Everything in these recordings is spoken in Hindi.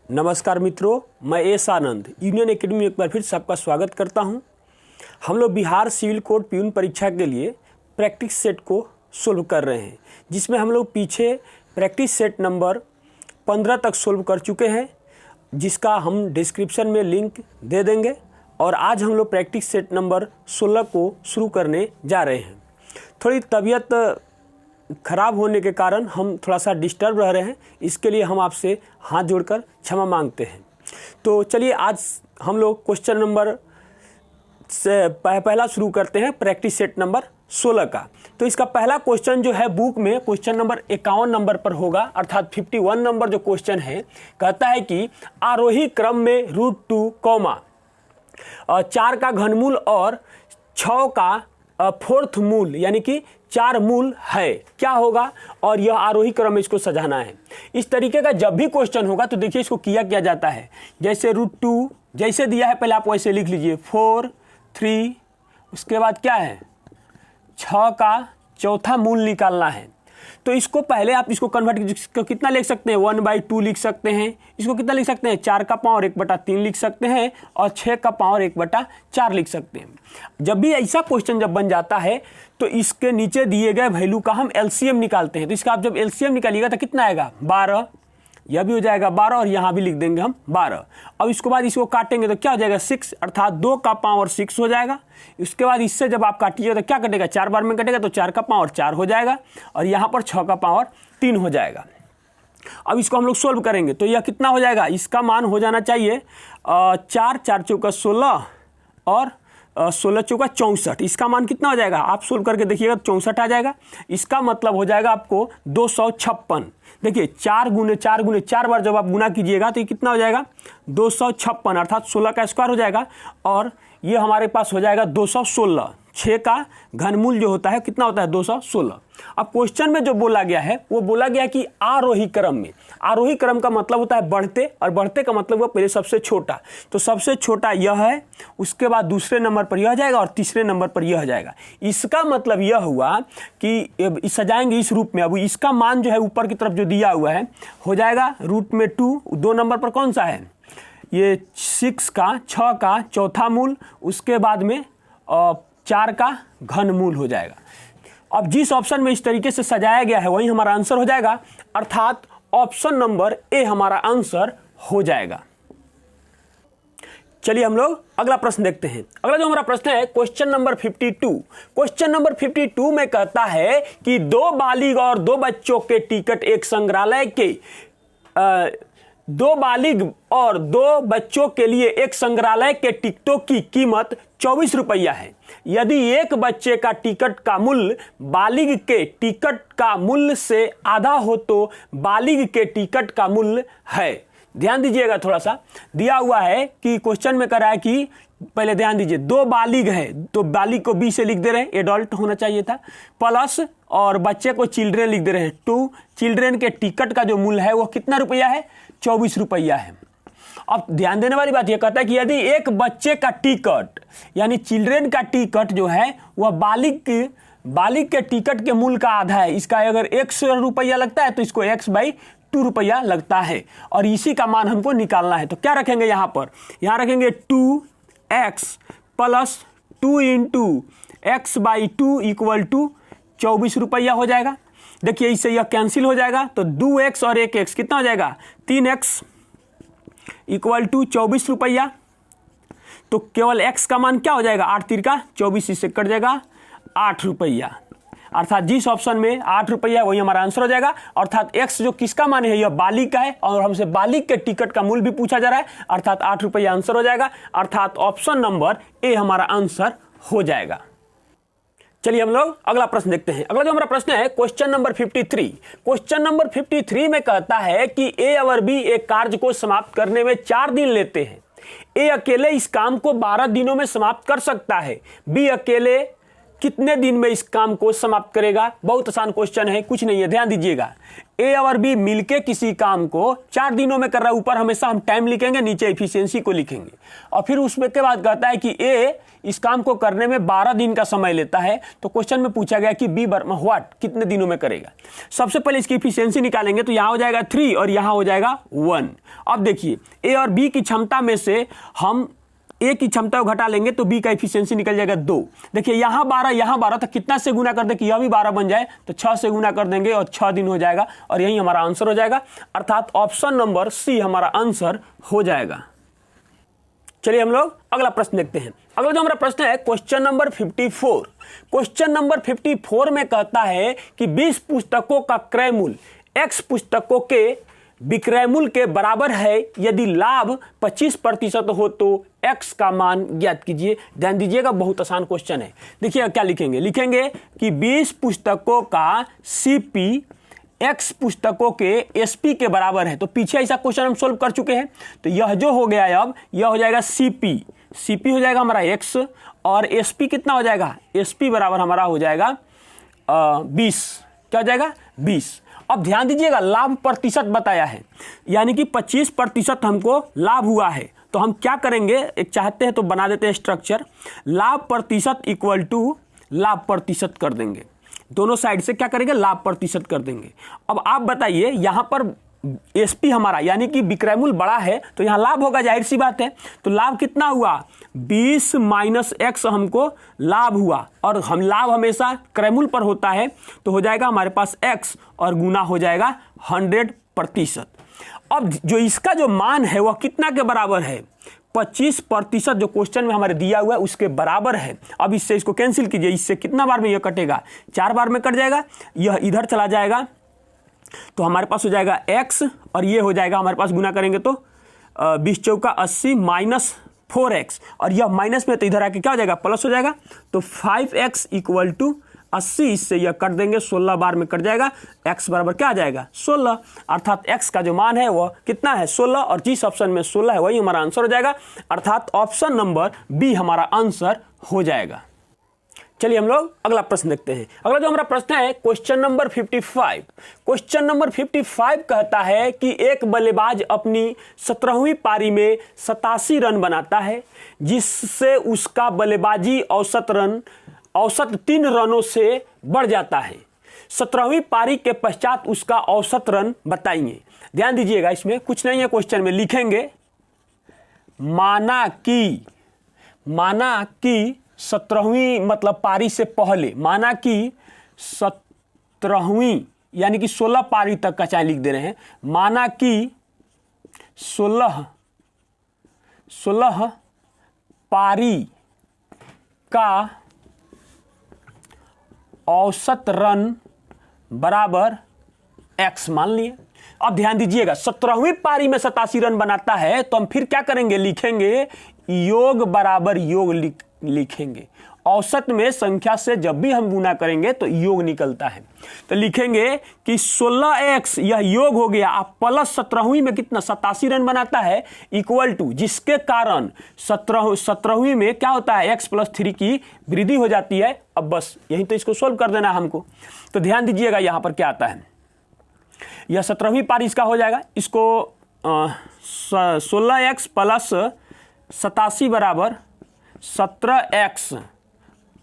नमस्कार मित्रों, मैं एस आनंद यूनियन एकेडमी में एक बार फिर सबका स्वागत करता हूं। हम लोग बिहार सिविल कोड प्यून परीक्षा के लिए प्रैक्टिस सेट को सोल्व कर रहे हैं, जिसमें हम लोग पीछे प्रैक्टिस सेट नंबर 15 तक सोल्व कर चुके हैं, जिसका हम डिस्क्रिप्शन में लिंक दे देंगे। और आज हम लोग प्रैक्टिस सेट नंबर 16 को शुरू करने जा रहे हैं। थोड़ी तबीयत खराब होने के कारण हम थोड़ा सा डिस्टर्ब रह रहे हैं, इसके लिए हम आपसे हाथ जोड़कर क्षमा मांगते हैं। तो चलिए आज हम लोग क्वेश्चन नंबर से पहला शुरू करते हैं, प्रैक्टिस सेट नंबर 16 का। तो इसका पहला क्वेश्चन जो है बुक में क्वेश्चन नंबर 51 नंबर पर होगा, अर्थात 51 नंबर जो क्वेश्चन है, कहता है कि आरोही क्रम में √2, 4 का घनमूल और 6 का फोर्थ मूल यानी कि 4 मूल है, क्या होगा? और यह आरोही क्रम में इसको सजाना है। इस तरीके का जब भी क्वेश्चन होगा तो देखिए इसको किया जाता है, जैसे √2 जैसे दिया है पहले आप वैसे लिख लीजिए, 4, 3, उसके बाद क्या है 6 का चौथा मूल निकालना है। तो इसको पहले आप इसको कन्वर्ट कितना लिख सकते हैं, 1/2 लिख सकते हैं। इसको कितना लिख सकते हैं, 4 का पावर 1/3 लिख सकते हैं, और 6 का पावर 1/4 लिख सकते हैं। जब भी ऐसा क्वेश्चन जब बन जाता है तो इसके नीचे दिए गए वैल्यू का हम एलसीएम निकालते हैं। तो इसका आप जब एलसीएम निकालिएगा तो कितना आएगा, 12, यह भी हो जाएगा 12, और यहाँ भी लिख देंगे हम 12। अब इसके बाद इसको काटेंगे तो क्या हो जाएगा, 6, अर्थात 2 का पावर 6 हो जाएगा। इसके बाद इससे जब आप काटिएगा तो क्या कटेगा, 4 बार में कटेगा तो 4 का पावर 4 हो जाएगा, और यहाँ पर 6 का पावर 3 हो जाएगा। अब इसको हम लोग सोल्व करेंगे तो यह कितना हो जाएगा, इसका मान हो जाना चाहिए 4 चौका 16 और 16 चौका 64। इसका मान कितना हो जाएगा, आप सोल्व करके देखिएगा 64 आ जाएगा। इसका मतलब हो जाएगा आपको 256। देखिए 4 गुने 4 बार जब आप गुना कीजिएगा तो ये कितना हो जाएगा, 256, अर्थात 16 का स्क्वायर हो जाएगा, और ये हमारे पास हो जाएगा 216। 6 का घनमूल जो होता है कितना होता है, 216। अब क्वेश्चन में जो बोला गया है वो बोला गया कि आरोही क्रम में। आरोही क्रम का मतलब होता है बढ़ते, और बढ़ते का मतलब हुआ पहले सबसे छोटा। तो सबसे छोटा यह है, उसके बाद दूसरे नंबर पर यह जाएगा, और तीसरे नंबर पर यह जाएगा। इसका मतलब यह हुआ कि सजाएंगे इस रूप में। अब इसका मान जो है ऊपर की तरफ जो दिया हुआ है हो जाएगा √2। 2 नंबर पर कौन सा है, ये 6 का चौथा मूल, उसके बाद में 4 का घनमूल हो जाएगा। अब जिस ऑप्शन में इस तरीके से सजाया गया है वही हमारा आंसर हो जाएगा, अर्थात ऑप्शन नंबर ए हमारा आंसर हो जाएगा। चलिए हम लोग अगला प्रश्न देखते हैं। अगला जो हमारा प्रश्न है क्वेश्चन नंबर 52। क्वेश्चन नंबर 52 में कहता है कि 2 बालिग और 2 बच्चों के टिकट एक संग्रहालय के 2 बालिग और 2 बच्चों के लिए एक संग्रहालय के टिकटों की कीमत 24 रुपया है। यदि एक बच्चे का टिकट का मूल्य बालिग के टिकट का मूल्य से आधा हो तो बालिग के टिकट का मूल्य है। ध्यान दीजिएगा, थोड़ा सा दिया हुआ है कि क्वेश्चन में कह रहा है कि पहले ध्यान दीजिए, 2 बालिग है तो बालिग को बी से लिख दे रहे हैं, एडल्ट होना चाहिए था, प्लस और बच्चे को चिल्ड्रेन लिख दे रहे हैं। 2 चिल्ड्रेन के टिकट का जो मूल्य है वो कितना रुपया है, 24 रुपया है। अब ध्यान देने वाली बात यह कहता है कि यदि एक बच्चे का टिकट यानी चिल्ड्रेन का टिकट जो है वह बालिग के टिकट के मूल्य का आधा है, इसका अगर 100 रुपया लगता है तो इसको x/2 रुपया लगता है, और इसी का मान हमको निकालना है। तो क्या रखेंगे यहाँ पर, यहाँ रखेंगे 2x + 2 × x/2 = 24 रुपया हो जाएगा। देखिए इससे यह कैंसिल हो जाएगा, तो 2x और 1x कितना हो जाएगा, 3x = 24 रुपया। तो केवल x का मान क्या हो जाएगा, 8 × 3 = 24, इससे कट जाएगा 8 रुपया। अर्थात जिस ऑप्शन में 8 रुपया वही हमारा आंसर हो जाएगा। अर्थात x जो किसका मान है, यह बालिग का है, और हमसे बालिग के टिकट का मूल्य भी पूछा जा रहा है, अर्थात 8 रुपया आंसर हो जाएगा। अर्थात ऑप्शन नंबर ए हमारा आंसर हो जाएगा। चलिए हम लोग अगला प्रश्न देखते हैं। अगला जो हमारा प्रश्न है क्वेश्चन नंबर 53। क्वेश्चन नंबर 53 में कहता है कि ए और बी एक कार्य को समाप्त करने में 4 दिन लेते हैं। ए अकेले इस काम को 12 दिनों में समाप्त कर सकता है, बी अकेले कितने दिन में इस काम को समाप्त करेगा? बहुत आसान क्वेश्चन है, कुछ नहीं है, ध्यान दीजिएगा। ए और बी मिलके किसी काम को 4 दिनों में कर रहा है। ऊपर हमेशा हम टाइम लिखेंगे, नीचे एफिशिएंसी को लिखेंगे। और फिर उसमें के बाद कहता है कि ए इस काम को करने में 12 दिन का समय लेता है। तो क्वेश्चन में पूछा गया कि बी व्हाट, कितने दिनों में करेगा। सबसे पहले इसकी एफिशिएंसी निकालेंगे तो यहाँ हो जाएगा 3 और यहाँ हो जाएगा 1। अब देखिए ए और बी की क्षमता में से हम ए की क्षमता को घटा लेंगे तो बी का एफिशिएंसी निकल जाएगा 2। देखिए यहाँ 12 तो कितना से गुना कर दे कि यह भी 12 बन जाए, तो 6 से गुना कर देंगे और 6 दिन हो जाएगा और यही हमारा आंसर हो जाएगा। अर्थात ऑप्शन नंबर सी हमारा आंसर हो जाएगा। चलिए हम लोग अगला प्रश्न देखते हैं। अगला जो हमारा प्रश्न है क्वेश्चन नंबर 54। क्वेश्चन नंबर 54 में कहता है कि 20 पुस्तकों का क्रय मूल्य X पुस्तकों के विक्रय मूल्य के बराबर है। यदि लाभ 25% हो तो X का मान ज्ञात कीजिए। ध्यान दीजिएगा, बहुत आसान क्वेश्चन है। देखिए क्या लिखेंगे, लिखेंगे कि 20 पुस्तकों का CP X पुस्तकों के SP के बराबर है। तो पीछे ऐसा क्वेश्चन हम सोल्व कर चुके हैं। तो यह जो हो गया है अब यह हो जाएगा CP हो जाएगा हमारा X और SP कितना हो जाएगा, SP बराबर हमारा हो जाएगा 20। क्या हो जाएगा 20। अब ध्यान दीजिएगा लाभ प्रतिशत बताया है, यानी कि 25% हमको लाभ हुआ है। तो हम क्या करेंगे, एक चाहते हैं तो बना देते हैं स्ट्रक्चर, लाभ प्रतिशत इक्वल टू लाभ प्रतिशत कर देंगे। दोनों साइड से क्या करेंगे, लाभ प्रतिशत कर देंगे। अब आप बताइए यहाँ पर SP हमारा यानी कि विक्रय मूल्य बड़ा है तो यहाँ लाभ होगा, जाहिर सी बात है। तो लाभ कितना हुआ, 20 माइनस X हमको लाभ हुआ और हम लाभ हमेशा क्रय मूल्य पर होता है। तो हो जाएगा हमारे पास X और गुना हो जाएगा 100%। अब जो इसका जो मान है वह कितना के बराबर है, 25% जो क्वेश्चन में हमारे दिया हुआ है उसके बराबर है। अब इससे इसको कैंसिल कीजिए, इससे कितना बार में यह कटेगा, 4 बार में कट जाएगा, यह इधर चला जाएगा तो हमारे पास हो जाएगा X और ये हो जाएगा हमारे पास गुना करेंगे तो 20 चौका 80 माइनस 4X और यह माइनस में तो इधर आके क्या हो जाएगा, प्लस हो जाएगा। तो 5X इक्वल टू 80, इससे यह कर देंगे 16 बार में कट जाएगा। X बराबर क्या आ जाएगा 16, अर्थात X का जो मान है वह कितना है 16 और जिस ऑप्शन में 16 है वही हमारा आंसर हो जाएगा। अर्थात ऑप्शन नंबर बी हमारा आंसर हो जाएगा। चलिए हम लोग अगला प्रश्न देखते हैं। अगला जो हमारा प्रश्न है क्वेश्चन नंबर 55। क्वेश्चन नंबर 55 कहता है कि एक बल्लेबाज अपनी 17वीं पारी में 87 रन बनाता है, जिससे उसका बल्लेबाजी औसत 3 रनों से बढ़ जाता है। 17वीं पारी के पश्चात उसका औसत रन बताइए। ध्यान दीजिएगा, इसमें कुछ नहीं है, क्वेश्चन में लिखेंगे माना कि 17वीं मतलब पारी से पहले, माना कि 17वीं यानी कि 16 पारी तक का चाहे लिख दे रहे हैं, माना कि 16 पारी का औसत रन बराबर X मान लिए। अब ध्यान दीजिएगा 17वीं पारी में 87 रन बनाता है तो हम फिर क्या करेंगे, लिखेंगे योग बराबर योग लिखेंगे। औसत में संख्या से जब भी हम गुना करेंगे तो योग निकलता है। तो लिखेंगे कि 16x यह योग हो गया, आप प्लस 17वीं में कितना 87 रन बनाता है इक्वल टू, जिसके कारण 17वीं में क्या होता है x + 3 की वृद्धि हो जाती है। अब बस यही तो इसको सोल्व कर देना हमको। तो ध्यान दीजिएगा यहाँ पर क्या आता है, यह 17वीं पारी इसका हो जाएगा। इसको 16x प्लस 87 बराबर 17x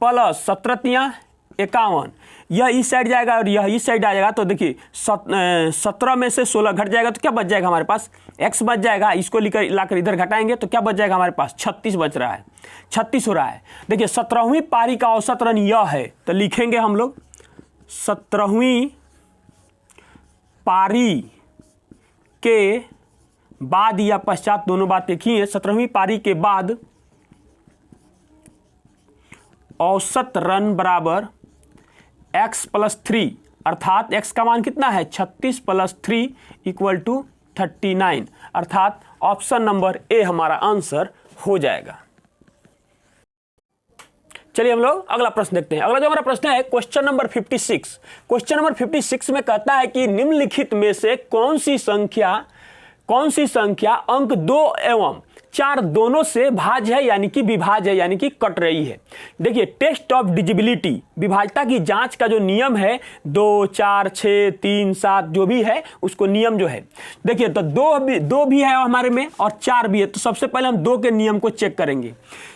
प्लस 17 51, यह इस साइड जाएगा और यह इस साइड आ जाएगा। तो देखिए 17 में से 16 घट जाएगा तो क्या बच जाएगा हमारे पास, x बच जाएगा। इसको लाकर इधर घटाएंगे तो क्या बच जाएगा हमारे पास, 36 बच रहा है, 36 हो रहा है। देखिए 17वीं पारी का औसत रन यह है, तो लिखेंगे हम लोग 17वीं पारी के बाद या पश्चात, दोनों बात एक ही है। 17वीं पारी के बाद औसत रन बराबर x + 3, अर्थात x का मान कितना है 36 + 3 इक्वल टू 39, अर्थात ऑप्शन नंबर ए हमारा आंसर हो जाएगा। चलिए हम लोग अगला प्रश्न देखते हैं। अगला जो हमारा प्रश्न है क्वेश्चन नंबर 56। क्वेश्चन नंबर 56 में कहता है कि निम्नलिखित में से कौन सी संख्या अंक 2 एवं 4 दोनों से भाज्य है यानी कि विभाज्य है यानी कि कट रही है। देखिए टेस्ट ऑफ डिजिबिलिटी, विभाज्यता की जांच का जो नियम है 2, 4, 6, 3, 7 जो भी है उसको नियम जो है, देखिए तो 2 भी है हमारे में और 4 भी है। तो सबसे पहले हम 2 के नियम को चेक करेंगे।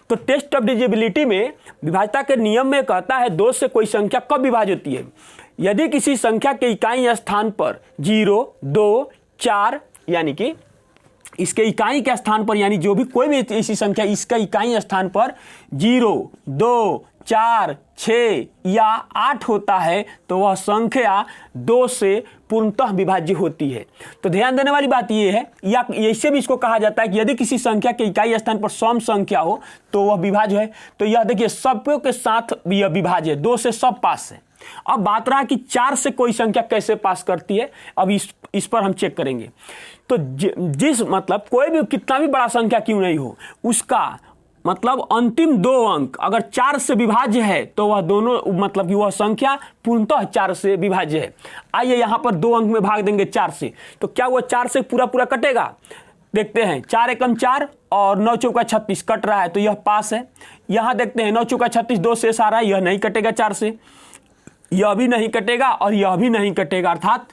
तो टेस्ट ऑफ डिजिबिलिटी में विभाज्यता के नियम में कहता है 2 से कोई संख्या कब विभाज्य होती है, यदि किसी संख्या के इकाई स्थान पर 0, 2, 4 यानी कि इसके इकाई के स्थान पर, यानी जो भी कोई भी ऐसी संख्या इसका इकाई स्थान पर 0, 2, 4, 6 या 8 होता है तो वह संख्या 2 से पूर्णतः विभाज्य होती है। तो ध्यान देने वाली बात यह है, या ऐसे भी इसको कहा जाता है कि यदि किसी संख्या के इकाई स्थान पर सम संख्या हो तो वह विभाज्य है। तो यह देखिए सबों के साथ यह विभाज्य है, 2 से सब पास है। अब बात रहा कि 4 से कोई संख्या कैसे पास करती है, अब इस पर हम चेक करेंगे। तो जिस मतलब कोई भी कितना भी बड़ा संख्या क्यों नहीं हो, उसका मतलब अंतिम 2 अंक अगर 4 से विभाज्य है तो वह दोनों मतलब कि वह संख्या पूर्णतः 4 से विभाज्य है। आइए यहां पर 2 अंक में भाग देंगे 4 से, तो क्या वह 4 से पूरा कटेगा? देखते हैं 4 एकम 4 और 9 चौका 36 कट रहा है तो यह पास है। यहां देखते हैं 9 चौका 36 2 शेष आ रहा है, यह नहीं कटेगा 4 से, यह भी नहीं कटेगा और यह भी नहीं कटेगा, अर्थात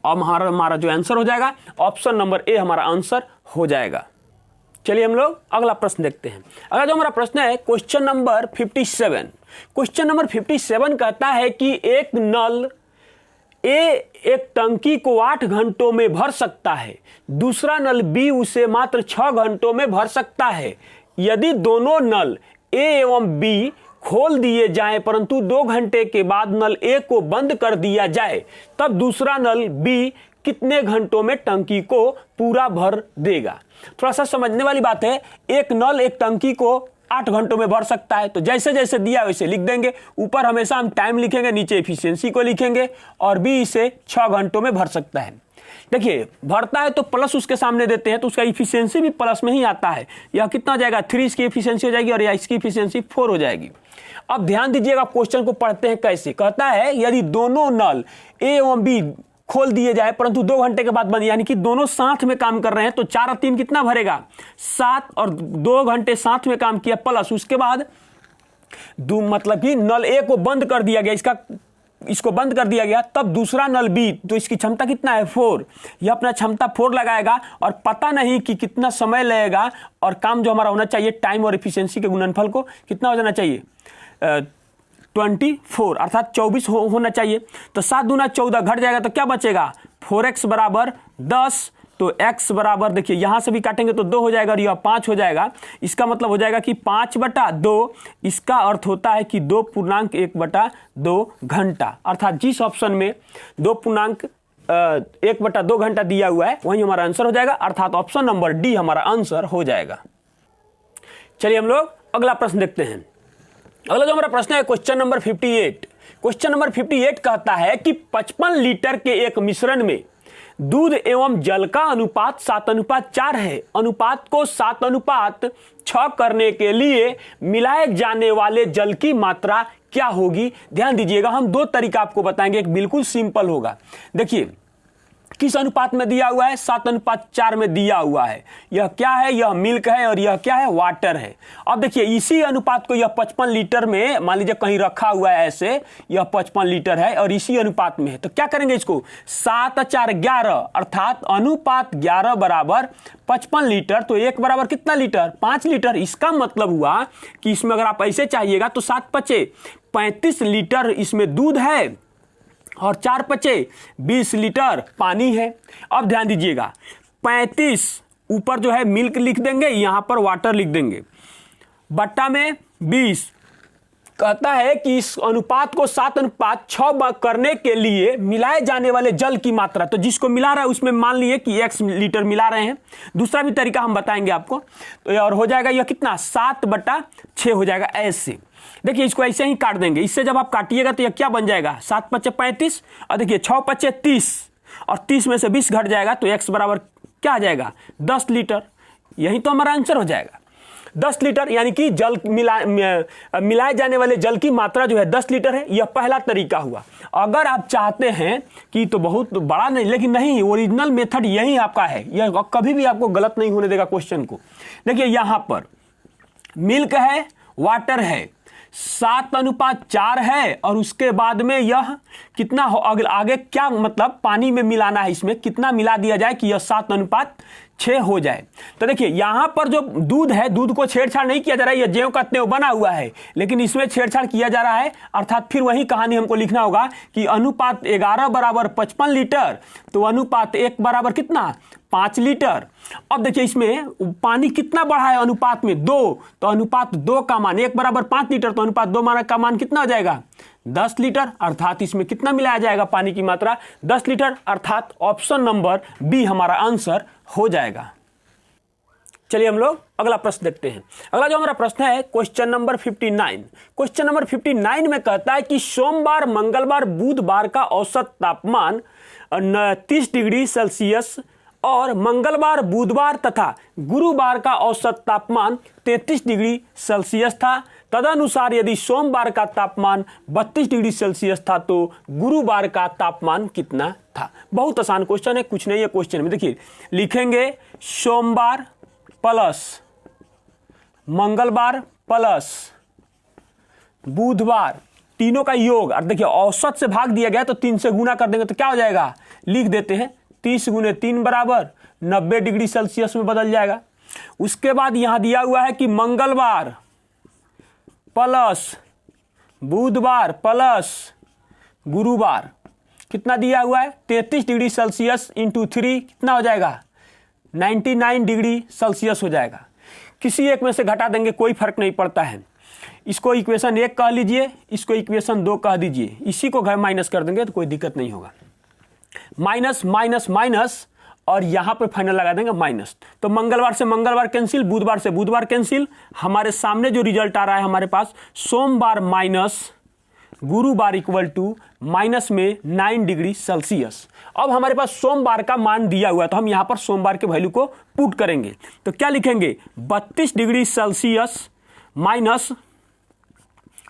अब हमारा जो आंसर हो जाएगा ऑप्शन नंबर ए हमारा आंसर हो जाएगा। चलिए हम लोग अगला प्रश्न देखते हैं। अगला जो हमारा प्रश्न है क्वेश्चन नंबर 57। क्वेश्चन नंबर 57 कहता है कि एक नल ए एक टंकी को 8 घंटों में भर सकता है, दूसरा नल बी उसे मात्र 6 घंटों में भर सकता है। यदि दोनों नल ए एवं बी खोल दिए जाएं परंतु 2 घंटे के बाद नल ए को बंद कर दिया जाए, तब दूसरा नल बी कितने घंटों में टंकी को पूरा भर देगा? थोड़ा सा समझने वाली बात है। एक नल एक टंकी को 8 घंटों में भर सकता है, तो जैसे जैसे दिया वैसे लिख देंगे। ऊपर हमेशा हम टाइम लिखेंगे, नीचे एफिशिएंसी को लिखेंगे और बी इसे 6 घंटों में भर सकता है। देखिए भरता है तो प्लस उसके सामने देते हैं तो उसका इफिशियंसी भी प्लस में ही आता है। यह कितना हो जाएगा 3 इसकी इफिशियंसी हो जाएगी और यह इसकी इफिशियंसी 4 हो जाएगी। अब ध्यान दीजिएगा क्वेश्चन को पढ़ते हैं कैसे। कहता है यदि दोनों नल ए एवं बी खोल दिए जाए परंतु 2 घंटे के बाद बंद, यानी कि दोनों साथ में काम कर रहे हैं तो 4 और 3 कितना भरेगा 7 और 2 घंटे साथ में काम किया प्लस उसके बाद मतलब कि नल ए को बंद कर दिया गया, इसको बंद कर दिया गया, तब दूसरा नल बी, तो इसकी क्षमता कितना है 4, यह अपना क्षमता 4 लगाएगा और पता नहीं कि कितना समय लगेगा और काम जो हमारा होना चाहिए टाइम और एफिशिएंसी के गुणनफल को कितना हो जाना चाहिए 24 अर्थात 24 होना चाहिए। तो 7 दूना 14 घट जाएगा तो क्या बचेगा 4x बराबर 10, तो x बराबर देखिए यहां से भी काटेंगे तो 2 हो जाएगा और यह 5 हो जाएगा। इसका मतलब हो जाएगा कि 5/2, इसका अर्थ होता है कि 2.1/2 घंटा, अर्थात जिस ऑप्शन में 2.1/2 घंटा दिया हुआ है वही हमारा आंसर हो जाएगा, अर्थात ऑप्शन नंबर डी हमारा आंसर हो जाएगा। चलिए हम लोग अगला प्रश्न देखते हैं। अगला जो हमारा प्रश्न है क्वेश्चन नंबर 58। क्वेश्चन नंबर 58 कहता है कि 55 लीटर के एक मिश्रण में दूध एवं जल का अनुपात 7:4 है। अनुपात को 7:6 करने के लिए मिलाए जाने वाले जल की मात्रा क्या होगी? ध्यान दीजिएगा, हम 2 तरीका आपको बताएंगे, एक बिल्कुल सिंपल होगा। देखिए किस अनुपात में दिया हुआ है 7:4 में दिया हुआ है। यह क्या है, यह मिल्क है और यह क्या है वाटर है। अब देखिए इसी अनुपात को यह 55 लीटर में मान लीजिए कहीं रखा हुआ है ऐसे, यह 55 लीटर है और इसी अनुपात में है, तो क्या करेंगे इसको 7/4 11 अर्थात अनुपात 11 बराबर 55 लीटर, तो 1 बराबर कितना लीटर 5 लीटर। इसका मतलब हुआ कि इसमें अगर आप ऐसे चाहिएगा तो 7×5 35 लीटर इसमें दूध है और 4×5 20 लीटर पानी है। अब ध्यान दीजिएगा 35 ऊपर जो है मिल्क लिख देंगे, यहां पर वाटर लिख देंगे, बट्टा में 20। कहता है कि इस अनुपात को 7:6 करने के लिए मिलाए जाने वाले जल की मात्रा, तो जिसको मिला रहा है उसमें मान लिए कि x लीटर मिला रहे हैं। दूसरा भी तरीका हम बताएंगे आपको, तो और हो जाएगा यह कितना 7/6 हो जाएगा ऐसे। देखिए इसको ऐसे ही काट देंगे, इससे जब आप काटिएगा तो यह क्या बन जाएगा 7×5 35 और देखिए 6×5 30 और 30 में से 20 घट जाएगा तो x बराबर क्या आ जाएगा 10 लीटर। यही तो हमारा आंसर हो जाएगा। 10 लीटर, यानी कि जल मिलाए जाने वाले जल की मात्रा जो है 10 लीटर है। यह पहला तरीका हुआ। अगर आप चाहते हैं कि तो बहुत बड़ा नहीं, लेकिन नहीं, ओरिजिनल मेथड यही आपका है, यह कभी भी आपको गलत नहीं होने देगा क्वेश्चन को। देखिए यहाँ पर मिल्क है, वाटर है, 7:4 है, और उसके बाद में यह कितना हो, आगे क्या मतलब पानी में मिलाना है, इसमें कितना मिला दिया जाए कि यह 7:6 हो जाए। तो देखिए यहां पर जो दूध है, दूध को छेड़छाड़ नहीं किया जा रहा है, यह ज्यों का त्यों बना हुआ है, लेकिन इसमें छेड़छाड़ किया जा रहा है, अर्थात फिर वही कहानी हमको लिखना होगा कि अनुपात 11 बराबर 55 लीटर, तो अनुपात 1 बराबर कितना, 5 लीटर। अब देखिए इसमें पानी कितना बढ़ा है अनुपात में, 2, तो अनुपात 2 का मान 1 बराबर 5 लीटर, तो अनुपात 2 का मान कितना हो जाएगा, 10 लीटर। अर्थात इसमें कितना मिलाया जाएगा पानी की मात्रा, 10 लीटर। अर्थात ऑप्शन नंबर बी हमारा आंसर हो जाएगा। चलिए हम लोग अगला प्रश्न देखते हैं। अगला जो हमारा प्रश्न है क्वेश्चन नंबर 59। क्वेश्चन नंबर 59 में कहता है कि सोमवार, मंगलवार, बुधवार का औसत तापमान 30 डिग्री सेल्सियस और मंगलवार, बुधवार तथा गुरुवार का औसत तापमान 33 डिग्री सेल्सियस था। तदनुसार यदि सोमवार का तापमान 32 डिग्री सेल्सियस था तो गुरुवार का तापमान कितना था। बहुत आसान क्वेश्चन है, कुछ नहीं है क्वेश्चन में। देखिए लिखेंगे सोमवार प्लस मंगलवार प्लस बुधवार, तीनों का योग, और देखिए औसत से भाग दिया गया तो 3 से गुना कर देंगे तो क्या हो जाएगा, लिख देते हैं 30 गुने 3 बराबर 90 डिग्री सेल्सियस में बदल जाएगा। उसके बाद यहां दिया हुआ है कि मंगलवार प्लस बुधवार प्लस गुरुवार कितना दिया हुआ है, 33 डिग्री सेल्सियस इंटू 3 कितना हो जाएगा, 99 डिग्री सेल्सियस हो जाएगा। किसी एक में से घटा देंगे, कोई फर्क नहीं पड़ता है। इसको इक्वेशन 1 कह लीजिए, इसको इक्वेशन 2 कह दीजिए, इसी को घर माइनस कर देंगे तो कोई दिक्कत नहीं होगा। माइनस माइनस माइनस और यहां पे फाइनल लगा देंगे माइनस, तो मंगलवार से मंगलवार कैंसिल, बुधवार से बुधवार कैंसिल। हमारे सामने जो रिजल्ट आ रहा है हमारे पास, सोमवार माइनस गुरुवार इक्वल टू माइनस में 9 डिग्री सेल्सियस। अब हमारे पास सोमवार का मान दिया हुआ है तो हम यहां पर सोमवार के वैल्यू को पुट करेंगे, तो क्या लिखेंगे, 32 डिग्री सेल्सियस माइनस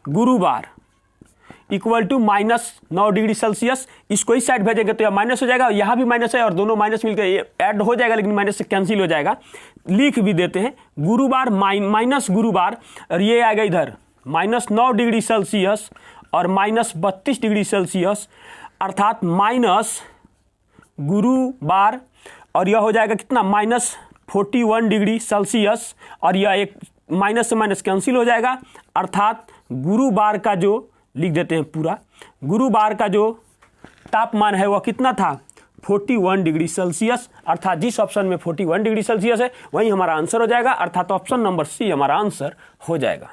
गुरुवार equal to minus 9 degree Celsius. इसको इस साइड भेजेंगे तो यह माइनस हो जाएगा, यहां भी माइनस है और दोनों माइनस मिलकर ऐड हो जाएगा, लेकिन माइनस से कैंसिल हो जाएगा। लिख भी देते हैं गुरुवार माइनस गुरुवार, और ये आएगा इधर माइनस 9 डिग्री सेल्सियस और माइनस 32 डिग्री सेल्सियस, अर्थात माइनस गुरुवार, और यह हो जाएगा कितना, माइनस 41 डिग्री सेल्सियस, और यह एक माइनस से माइनस कैंसिल हो जाएगा। अर्थात गुरुवार का जो लिख देते हैं पूरा, गुरुवार का जो तापमान है वह कितना था, 41 डिग्री सेल्सियस। अर्थात जिस ऑप्शन में 41 डिग्री सेल्सियस है वही हमारा आंसर हो जाएगा, अर्थात ऑप्शन नंबर सी हमारा आंसर हो जाएगा।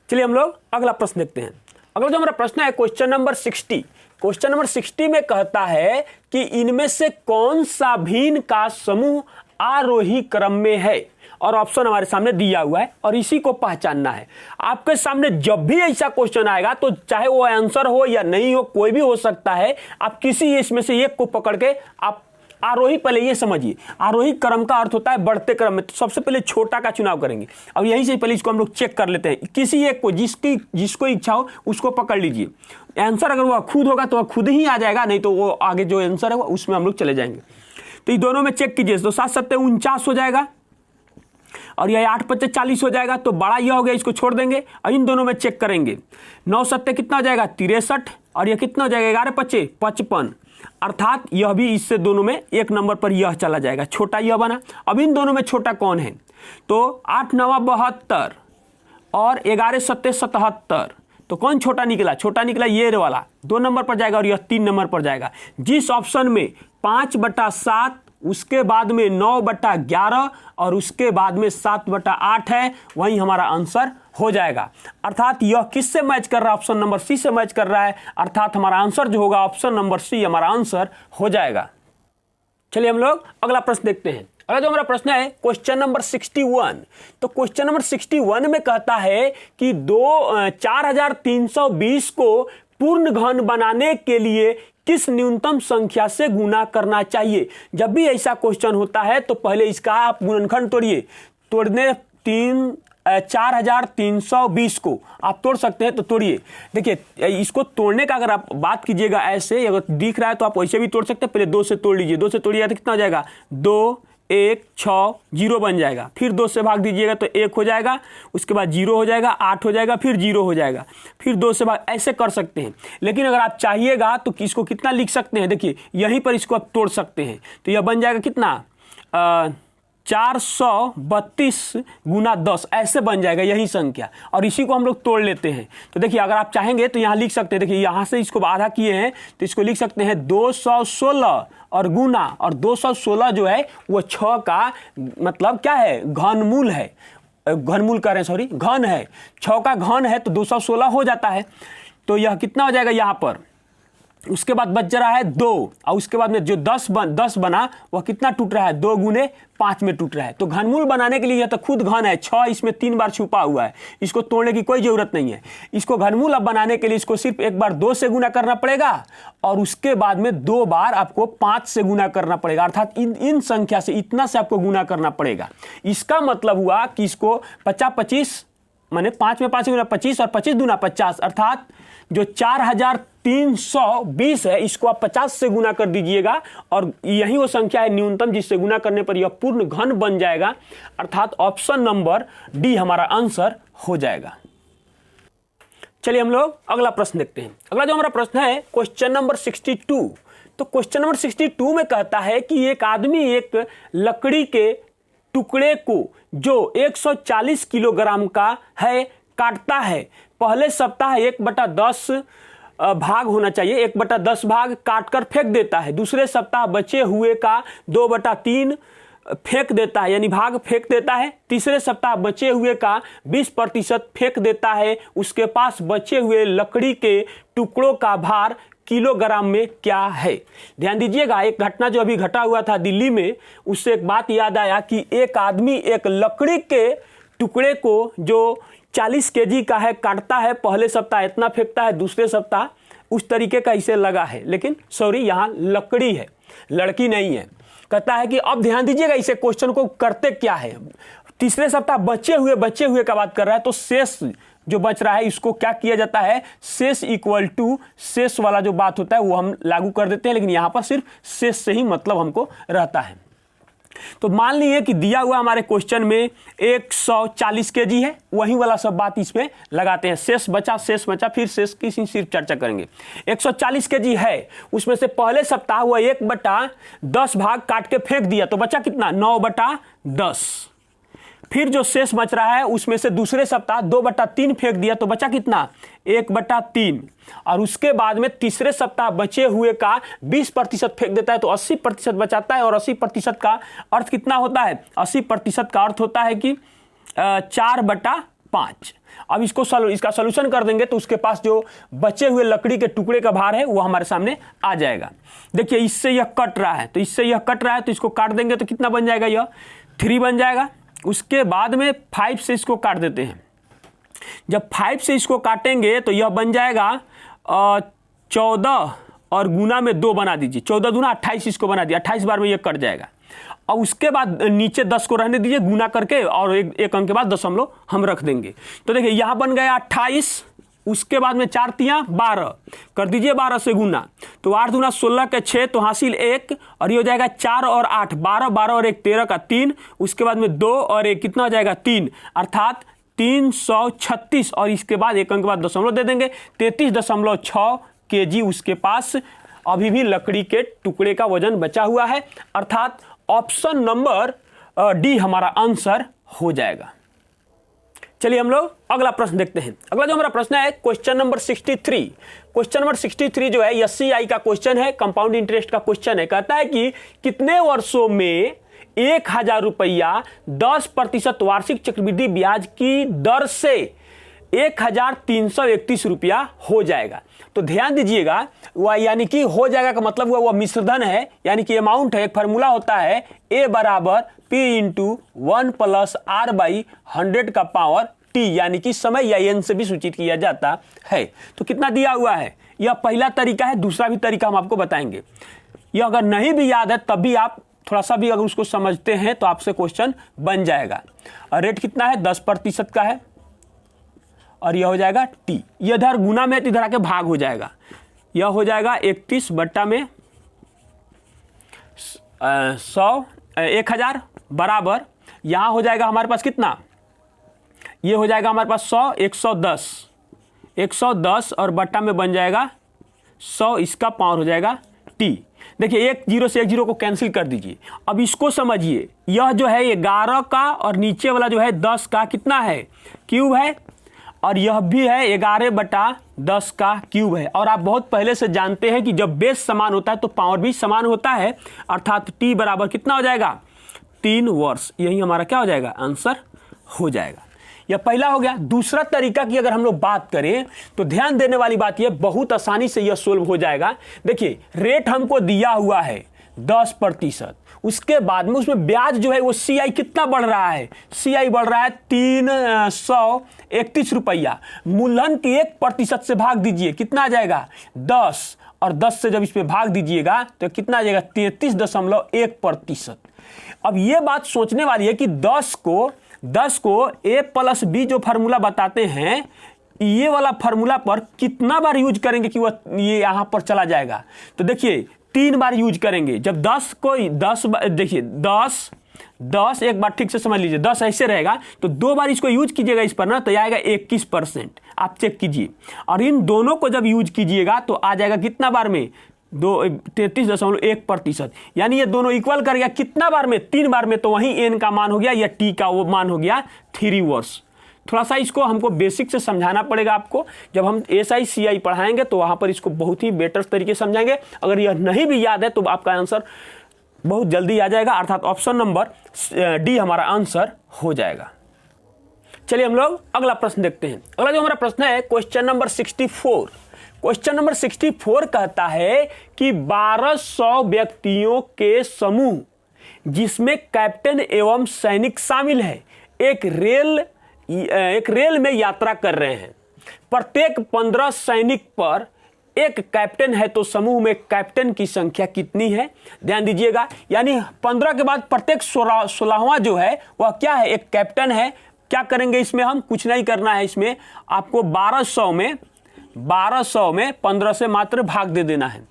चलिए हम लोग अगला प्रश्न देखते हैं। अगला जो हमारा प्रश्न है क्वेश्चन नंबर 60। क्वेश्चन नंबर 60 में कहता है कि इनमें से कौन सा भिन्न का समूह आरोही क्रम में है, और ऑप्शन हमारे सामने दिया हुआ है और इसी को पहचानना है। आपके सामने जब भी ऐसा क्वेश्चन आएगा तो चाहे वो आंसर हो या नहीं हो, कोई भी हो सकता है, आप किसी इसमें से एक को पकड़ के आप आरोही, पहले ये समझिए आरोही क्रम का अर्थ होता है बढ़ते क्रम में, तो सबसे पहले छोटा का चुनाव करेंगे। अब यहीं से पहले इसको हम लोग चेक कर लेते हैं, किसी एक को जिसको इच्छा हो उसको पकड़ लीजिए। आंसर अगर वह खुद होगा तो वह खुद ही आ जाएगा, नहीं तो वो आगे जो आंसर है उसमें हम लोग चले जाएंगे। तो ये दोनों में चेक कीजिए, तो 7 7 49 हो जाएगा और यह 8 5 40 हो जाएगा, तो बड़ा यह हो गया, इसको छोड़ देंगे और इन दोनों में चेक करेंगे। 9 7 कितना हो जाएगा, 63, और यह कितना हो जाएगा, 11 5 55, अर्थात यह भी इससे दोनों में एक नंबर पर यह चला जाएगा, छोटा यह बना। अब इन दोनों में छोटा कौन है, तो 8 9 72 और 11 7 77, तो कौन छोटा निकला, छोटा निकला ये वाला 2 नंबर पर जाएगा और यह 3 नंबर पर जाएगा। जिस ऑप्शन में 5/7, उसके बाद में 9/11 और उसके बाद में 7/8 है, वही हमारा आंसर हो जाएगा। अर्थात यह किससे मैच कर रहा है, ऑप्शन नंबर सी से मैच कर रहा है, अर्थात हमारा आंसर जो होगा ऑप्शन नंबर सी हमारा आंसर हो जाएगा। चलिए हम लोग अगला प्रश्न देखते हैं। अगला जो हमारा प्रश्न है क्वेश्चन नंबर 61। तो क्वेश्चन नंबर 61 में कहता है कि 4320 को पूर्ण घन बनाने के लिए किस न्यूनतम संख्या से गुना करना चाहिए। जब भी ऐसा क्वेश्चन होता है तो पहले इसका आप गुणनखंड तोड़िए, तोड़ने 4320 को आप तोड़ सकते हैं तो तोड़िए। देखिए इसको तोड़ने का अगर आप बात कीजिएगा ऐसे, अगर दिख रहा है तो आप वैसे भी तोड़ सकते हैं। पहले 2 से तोड़ लीजिए, 2 से तोड़िएगा तो कितना हो जाएगा 2 1 6 0 बन जाएगा। फिर 2 से भाग दीजिएगा तो 1 हो जाएगा, उसके बाद 0 हो जाएगा, 8 हो जाएगा, फिर 0 हो जाएगा, फिर 2 से भाग, ऐसे कर सकते हैं। लेकिन अगर आप चाहिएगा तो इसको कितना लिख सकते हैं, देखिए यहीं पर इसको आप तोड़ सकते हैं। तो यह बन जाएगा कितना 432 गुना 10, ऐसे बन जाएगा यही संख्या, और इसी को हम लोग तोड़ लेते हैं। तो देखिए अगर आप चाहेंगे तो यहाँ लिख सकते हैं, देखिए यहाँ से इसको आधा किए हैं तो इसको लिख सकते हैं 216 और गुना, और 216 जो है वो 6 का मतलब क्या है, घनमूल है, घनमूल कह रहे हैं सॉरी, घन है, 6 का घन है तो 216 हो जाता है। तो यह कितना हो जाएगा यहाँ पर, उसके बाद बच रहा है 2, और उसके बाद में जो 10 बना वह कितना टूट रहा है 2 गुने 5 में टूट रहा है। तो घनमूल बनाने के लिए यह तो खुद घन है, 6 इसमें 3 बार छुपा हुआ है, इसको तोड़ने की कोई जरूरत नहीं है। इसको घनमूल अब बनाने के लिए इसको सिर्फ एक बार 2 से गुना करना पड़ेगा, और उसके बाद में 2 बार आपको 5 से गुना करना पड़ेगा, अर्थात इन संख्या से इतना से आपको गुना करना पड़ेगा। इसका मतलब हुआ कि इसको 50-25 माने 5 में 5 गुना 25 और 25 दूना 50, अर्थात जो 4320 है इसको आप 50 से गुना कर दीजिएगा, और यही वो संख्या है न्यूनतम जिससे गुना करने पर यह पूर्ण घन बन जाएगा, अर्थात ऑप्शन नंबर डी हमारा आंसर हो जाएगा। चलिए हम लोग अगला प्रश्न देखते हैं। अगला जो हमारा प्रश्न है क्वेश्चन नंबर 62। तो क्वेश्चन नंबर 62 में कहता है कि एक आदमी एक लकड़ी के टुकड़े को जो 140 किलोग्राम का है काटता है। पहले सप्ताह 1/10 भाग होना चाहिए, 1/10 भाग काटकर फेंक देता है। दूसरे सप्ताह बचे हुए का 2/3 फेंक देता है, यानी भाग फेंक देता है। तीसरे सप्ताह बचे हुए का 20% फेंक देता है। उसके पास बचे हुए लकड़ी के टुकड़ों का भार किलोग्राम में क्या है। ध्यान दीजिएगा, एक घटना जो अभी घटा हुआ था दिल्ली में, उससे एक बात याद आया कि एक आदमी एक लकड़ी के टुकड़े को जो 40 केजी का है काटता है। पहले सप्ताह इतना फेंकता है, दूसरे सप्ताह उस तरीके का इसे लगा है, लेकिन सॉरी यहाँ लकड़ी है, लड़की नहीं है। कहता है कि अब ध्यान दीजिएगा इसे क्वेश्चन को करते क्या है। तीसरे सप्ताह बचे हुए का बात कर रहा है, तो शेष जो बच रहा है इसको क्या किया जाता है, शेष इक्वल टू शेष वाला जो बात होता है वो हम लागू कर देते हैं, लेकिन यहाँ पर सिर्फ शेष से ही मतलब हमको रहता है। तो मान लीजिए कि दिया हुआ हमारे क्वेश्चन में 140 केजी है, वही वाला सब बात इसमें लगाते हैं। शेष बचा, फिर शेष की सिर्फ चर्चा करेंगे। 140 केजी है, उसमें से पहले सप्ताह हुआ 1/10 भाग काट के फेंक दिया, तो बचा कितना 9/10। फिर जो शेष बच रहा है उसमें से दूसरे सप्ताह 2/3 फेंक दिया, तो बचा कितना 1/3। और उसके बाद में तीसरे सप्ताह बचे हुए का 20% फेंक देता है, तो 80% बचाता है। और 80% का अर्थ कितना होता है, 80% का अर्थ होता है कि 4/5। अब इसका सॉल्यूशन कर देंगे तो उसके पास जो बचे हुए लकड़ी के टुकड़े का भार है वो हमारे सामने आ जाएगा। देखिए इससे यह कट रहा है, तो इसको काट देंगे तो कितना बन जाएगा, यह 3 बन जाएगा। उसके बाद में 5 से इसको काट देते हैं। जब 5 से इसको काटेंगे तो यह बन जाएगा 14 और गुना में 2 बना दीजिए, 14 दूना 28 इसको बना दिया, 28 बार में यह कट जाएगा। और उसके बाद नीचे 10 को रहने दीजिए गुना करके, और एक अंक के बाद दशमलव हम रख देंगे। तो देखिए यहाँ बन गया 28, उसके बाद में 4 तियां 12 कर दीजिए, 12 से गुना, तो 8 दूना 16 के 6, तो हासिल 1, और ये हो जाएगा 4 और 8 12, 12 और 1 13 का 3, उसके बाद में 2 और 1 कितना हो जाएगा 3, अर्थात 336। और इसके बाद एक अंक के बाद दशमलव दे देंगे, 33.6 केजी उसके पास अभी भी लकड़ी के टुकड़े का वजन बचा हुआ है, अर्थात ऑप्शन नंबर डी हमारा आंसर हो जाएगा। चलिए हम लोग अगला प्रश्न देखते हैं। अगला जो हमारा प्रश्न है क्वेश्चन नंबर 63। क्वेश्चन नंबर 63 जो है एससीआई का क्वेश्चन है, कंपाउंड इंटरेस्ट का क्वेश्चन है। कहता है कि कितने वर्षों में 1000 रुपया 10% वार्षिक चक्रवृद्धि ब्याज की दर से 1331 रुपया हो जाएगा। तो ध्यान दीजिएगा, वह यानी कि हो जाएगा का मतलब हुआ वह मिश्रधन है, यानी कि अमाउंट है। एक फार्मूला होता है A बराबर P × 1 + R/100 का पावर T, यानी कि समय या n से भी सूचित किया जाता है। तो कितना दिया हुआ है, यह पहला तरीका है। दूसरा भी तरीका हम आपको बताएंगे। यह अगर नहीं भी याद है तब भी आप थोड़ा सा भी अगर उसको समझते हैं तो आपसे क्वेश्चन बन जाएगा। और रेट कितना है, 10% का है, और यह हो जाएगा टी। यह इधर गुना में इधर आके भाग हो जाएगा, यह हो जाएगा 31 बट्टा में 100 1000 बराबर, यहाँ हो जाएगा हमारे पास कितना, ये हो जाएगा हमारे पास 100 110 और बट्टा में बन जाएगा 100, इसका पावर हो जाएगा टी। देखिए 1 0 से 1 0 को कैंसिल कर दीजिए। अब इसको समझिए, यह जो है 11 का और नीचे वाला जो है 10 का कितना है, क्यूब है, और यह भी है 11/10 का क्यूब है। और आप बहुत पहले से जानते हैं कि जब बेस समान होता है तो पावर भी समान होता है, अर्थात टी बराबर कितना हो जाएगा, 3 वर्ष। यही हमारा क्या हो जाएगा, आंसर हो जाएगा। यह पहला हो गया। दूसरा तरीका की अगर हम लोग बात करें तो ध्यान देने वाली बात यह, बहुत आसानी से यह सोल्व हो जाएगा। देखिए रेट हमको दिया हुआ है 10%, उसके बाद में उसमें ब्याज जो है वो CI कितना बढ़ रहा है, CI बढ़ रहा है 331 रुपया। मूलधन के 1% से भाग दीजिए, कितना आ जाएगा 10, और 10 से जब इसमें भाग दीजिएगा तो कितना आ जाएगा 33.1%। अब ये बात सोचने वाली है कि 10 को A+B जो फार्मूला बताते हैं, ये वाला फार्मूला पर कितना बार यूज करेंगे कि वह ये यहां पर चला जाएगा। तो देखिए 3 बार यूज करेंगे। जब 10 को 10 देखिए 10 एक बार ठीक से समझ लीजिए, 10 ऐसे रहेगा तो 2 बार इसको यूज कीजिएगा इस पर ना, तो आएगा 21%। आप चेक कीजिए, और इन दोनों को जब यूज कीजिएगा तो आ जाएगा कितना बार में, 33.1%। यानी ये दोनों इक्वल कर गया कितना बार में, 3 बार में। तो वहीं एन का मान हो गया या टी का वो मान हो गया 3 वर्ष। थोड़ा सा इसको हमको बेसिक से समझाना पड़ेगा आपको। जब हम SI CI पढ़ाएंगे तो वहां पर इसको बहुत ही बेटर तरीके से समझाएंगे। अगर यह नहीं भी याद है तो आपका आंसर बहुत जल्दी आ जाएगा, अर्थात ऑप्शन नंबर डी हमारा आंसर हो जाएगा। चलिए हम लोग अगला प्रश्न देखते हैं। अगला जो हमारा प्रश्न है क्वेश्चन नंबर 64। क्वेश्चन नंबर 64 कहता है कि 1200 व्यक्तियों के समूह जिसमें कैप्टन एवं सैनिक शामिल है एक रेल में यात्रा कर रहे हैं। प्रत्येक 15 सैनिक पर एक कैप्टन है, तो समूह में कैप्टन की संख्या कितनी है। ध्यान दीजिएगा, यानी 15 के बाद प्रत्येक 16वां जो है वह क्या है, एक कैप्टन है। क्या करेंगे इसमें, हम कुछ नहीं करना है, इसमें आपको 1200 में 15 से मात्र भाग दे देना है।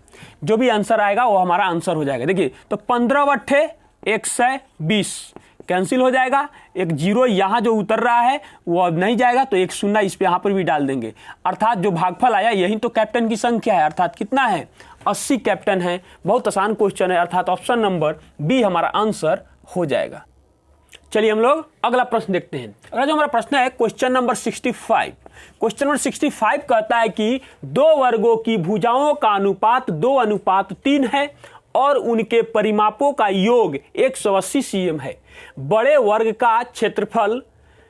जो भी आंसर आएगा वो हमारा आंसर हो जाएगा। देखिए तो 15 × 120 कैंसिल हो जाएगा, एक 0 यहां जो उतर रहा है वो अब नहीं जाएगा, तो एक 0 इस पे यहां पर भी डाल देंगे। अर्थात जो भागफल आया यही तो कैप्टन की संख्या है, अर्थात कितना है 80 कैप्टन है। बहुत आसान क्वेश्चन है, अर्थात ऑप्शन नंबर बी हमारा आंसर हो जाएगा। चलिए हम लोग अगला प्रश्न देखते हैं। अगला जो हमारा प्रश्न है क्वेश्चन नंबर 65। क्वेश्चन नंबर 65 कहता है कि 2 वर्गों की भुजाओं का अनुपात 2:3 है और उनके परिमापों का योग 180 cm है। बड़े वर्ग का क्षेत्रफल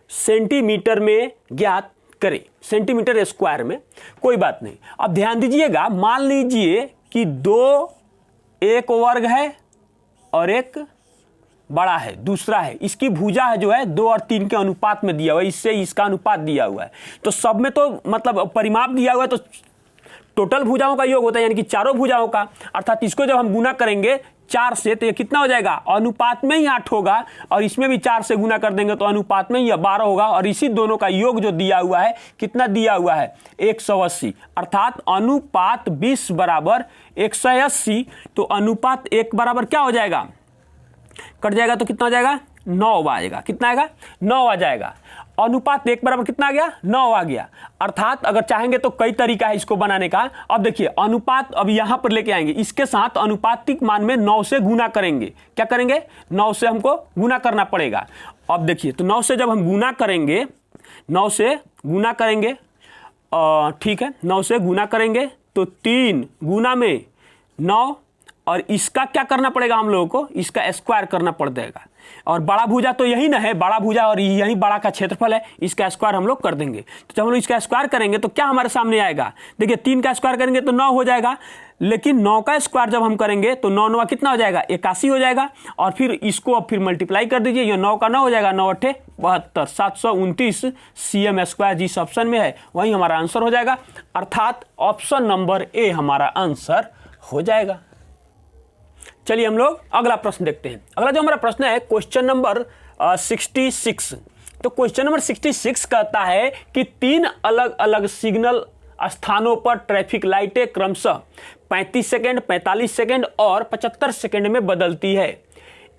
सेंटीमीटर में ज्ञात करें, सेंटीमीटर स्क्वायर में। कोई बात नहीं, अब ध्यान दीजिएगा, मान लीजिए कि 2 एक वर्ग है और एक बड़ा है, दूसरा है। इसकी भुजा है जो है 2 और 3 के अनुपात में दिया हुआ है, इससे इसका अनुपात दिया हुआ है। तो सब में तो मतलब परिमाप दिया हुआ है, तो टोटल भुजाओं का योग होता है, यानी कि चारों भुजाओं का। अर्थात इसको जब हम गुना करेंगे 4 से तो ये कितना हो जाएगा, अनुपात में ही 8 होगा, और इसमें भी 4 से गुना कर देंगे तो अनुपात में ही 12 होगा। और इसी दोनों का योग जो दिया हुआ है, कितना दिया हुआ है 180, अर्थात अनुपात 20 बराबर 180। तो अनुपात 1 बराबर क्या हो जाएगा, कट जाएगा तो कितना हो जाएगा 9 आएगा। कितना आएगा 9 आ जाएगा। अनुपात 1 बराबर कितना आ गया 9 आ गया। अर्थात अगर चाहेंगे तो कई तरीका है इसको बनाने का। अब देखिए अनुपात अब यहां पर लेके आएंगे, इसके साथ अनुपातिक मान में 9 से गुना करेंगे। क्या करेंगे 9 से हमको गुना करना पड़ेगा। अब देखिए तो 9 से जब हम गुना करेंगे, 9 से गुना करेंगे, ठीक है 9 से गुना करेंगे तो 3 गुना में 9, और इसका क्या करना पड़ेगा हम लोगों को, इसका स्क्वायर करना पड़ जाएगा। और बड़ा भुजा तो यही ना है, बड़ा भुजा और यही बड़ा का क्षेत्रफल है, इसका स्क्वायर हम लोग कर देंगे। तो जब हम लोग इसका स्क्वायर करेंगे तो क्या हमारे सामने आएगा, देखिए 3 का स्क्वायर करेंगे तो 9 हो जाएगा, लेकिन 9 का स्क्वायर जब हम करेंगे तो 9 9 कितना हो जाएगा 81 हो जाएगा। और फिर इसको अब फिर मल्टीप्लाई कर दीजिए, ये 9 का 9 हो जाएगा, 9 8 72, 729 cm स्क्वायर जिस ऑप्शन में है वही हमारा आंसर हो जाएगा। अर्थात ऑप्शन नंबर ए हमारा आंसर हो जाएगा। चलिए हम लोग अगला प्रश्न देखते हैं। अगला जो हमारा प्रश्न है क्वेश्चन नंबर 66। तो क्वेश्चन नंबर 66 कहता है कि 3 अलग अलग सिग्नल स्थानों पर ट्रैफिक लाइटें क्रमशः 35 सेकंड, 45 सेकंड और 75 सेकंड में बदलती है।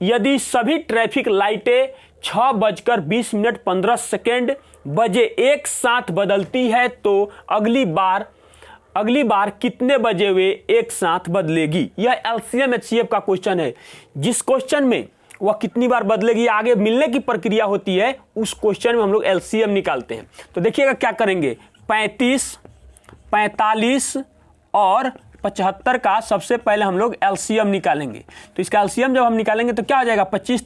यदि सभी ट्रैफिक लाइटें 6:20 बजे एक साथ बदलती है तो अगली बार कितने बजे वे एक साथ बदलेगी। यह LCM HCF का क्वेश्चन है। जिस क्वेश्चन में वह कितनी बार बदलेगी आगे मिलने की प्रक्रिया होती है, उस क्वेश्चन में हम लोग LCM निकालते हैं। तो देखिएगा क्या करेंगे, 35, 45 और 75 का सबसे पहले हम लोग LCM निकालेंगे। तो इसका LCM जब हम निकालेंगे तो क्या हो जाएगा, 25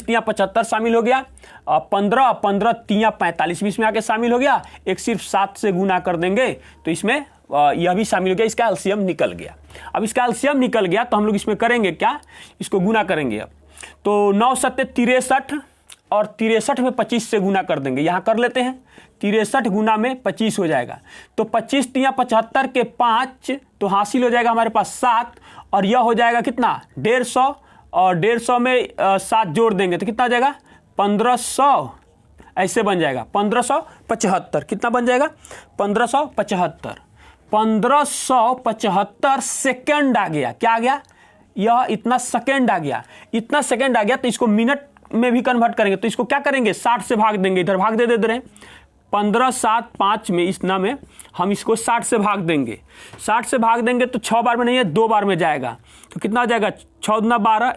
तियां 75 शामिल हो गया, 15 15 तियां 45 भी इसमें आके शामिल हो गया। एक सिर्फ 7 से गुना कर देंगे तो इसमें यह भी शामिल हो गया, इसका LCM निकल गया। अब इसका LCM निकल गया तो हम लोग इसमें करेंगे क्या, इसको गुना करेंगे। अब तो 9 7 63 और 63 में 25 से गुना कर देंगे। यहाँ कर लेते हैं, 63 गुना में 25 हो जाएगा। तो 25 तियां 75 के 5 तो हासिल हो जाएगा हमारे पास 7, और यह हो जाएगा कितना 150, और 150 में 7 जोड़ देंगे तो कितना हो जाएगा 1500, ऐसे बन जाएगा 1575। कितना बन जाएगा 1575 सेकंड आ गया। क्या आ गया, यह इतना सेकंड आ गया। इतना सेकंड आ गया तो इसको मिनट में भी कन्वर्ट करेंगे। तो इसको क्या करेंगे, 60 से भाग देंगे, इधर भाग दे रहे हैं 15 7 5 में, इस ना में हम इसको 60 से भाग देंगे। 60 से भाग देंगे तो 6 बार में नहीं है, 2 बार में जाएगा। तो कितना हो जाएगा 6 दूना 12,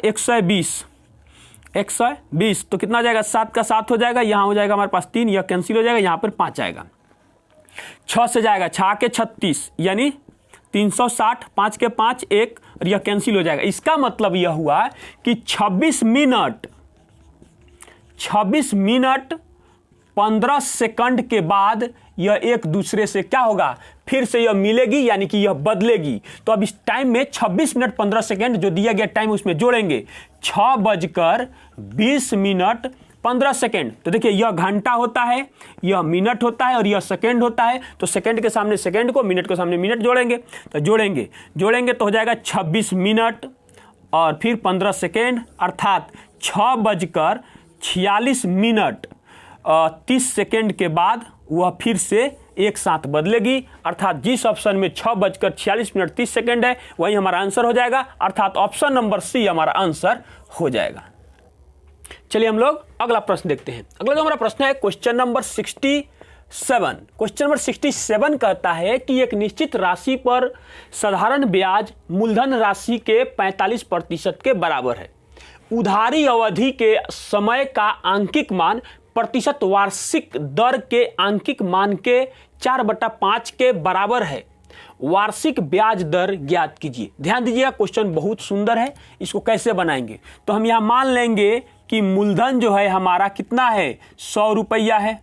120 तो कितना हो जाएगा 7 का 7 हो जाएगा, यहाँ हो जाएगा हमारे पास 3, यह कैंसिल हो जाएगा, यहाँ पर 5 आएगा। 6 से जाएगा 6 के 36 यानी 360, 5 के 5 1, और यह कैंसिल हो जाएगा। इसका मतलब यह हुआ कि 26 मिनट 15 सेकंड के बाद यह एक दूसरे से क्या होगा, फिर से यह मिलेगी, यानी कि यह बदलेगी। तो अब इस टाइम में 26 मिनट 15 सेकंड जो दिया गया टाइम उसमें जोड़ेंगे 6:20 15 सेकंड। तो देखिए यह घंटा होता है, यह मिनट होता है और यह सेकंड होता है। तो सेकंड के सामने सेकंड को, मिनट के सामने मिनट जोड़ेंगे। तो जोड़ेंगे तो हो जाएगा 26 मिनट और फिर 15 सेकंड, अर्थात 6:46 30 सेकंड के बाद वह फिर से एक साथ बदलेगी। अर्थात जिस ऑप्शन में 6:46 30 सेकंड है वही हमारा आंसर हो जाएगा, अर्थात ऑप्शन नंबर सी हमारा आंसर हो जाएगा। चलिए हम लोग अगला प्रश्न देखते हैं। अगला जो हमारा प्रश्न है क्वेश्चन नंबर 67। क्वेश्चन नंबर 67 कहता है कि एक निश्चित राशि पर साधारण ब्याज मूलधन राशि के 45% के बराबर है। उधारी अवधि के समय का आंकिक मान प्रतिशत वार्षिक दर के आंकिक मान के 4/5 के बराबर है। वार्षिक ब्याज दर ज्ञात कीजिए। ध्यान दीजिएगा, क्वेश्चन बहुत सुंदर है। इसको कैसे बनाएंगे, तो हम यहां मान लेंगे कि मूलधन जो है हमारा कितना है, 100 रुपया है।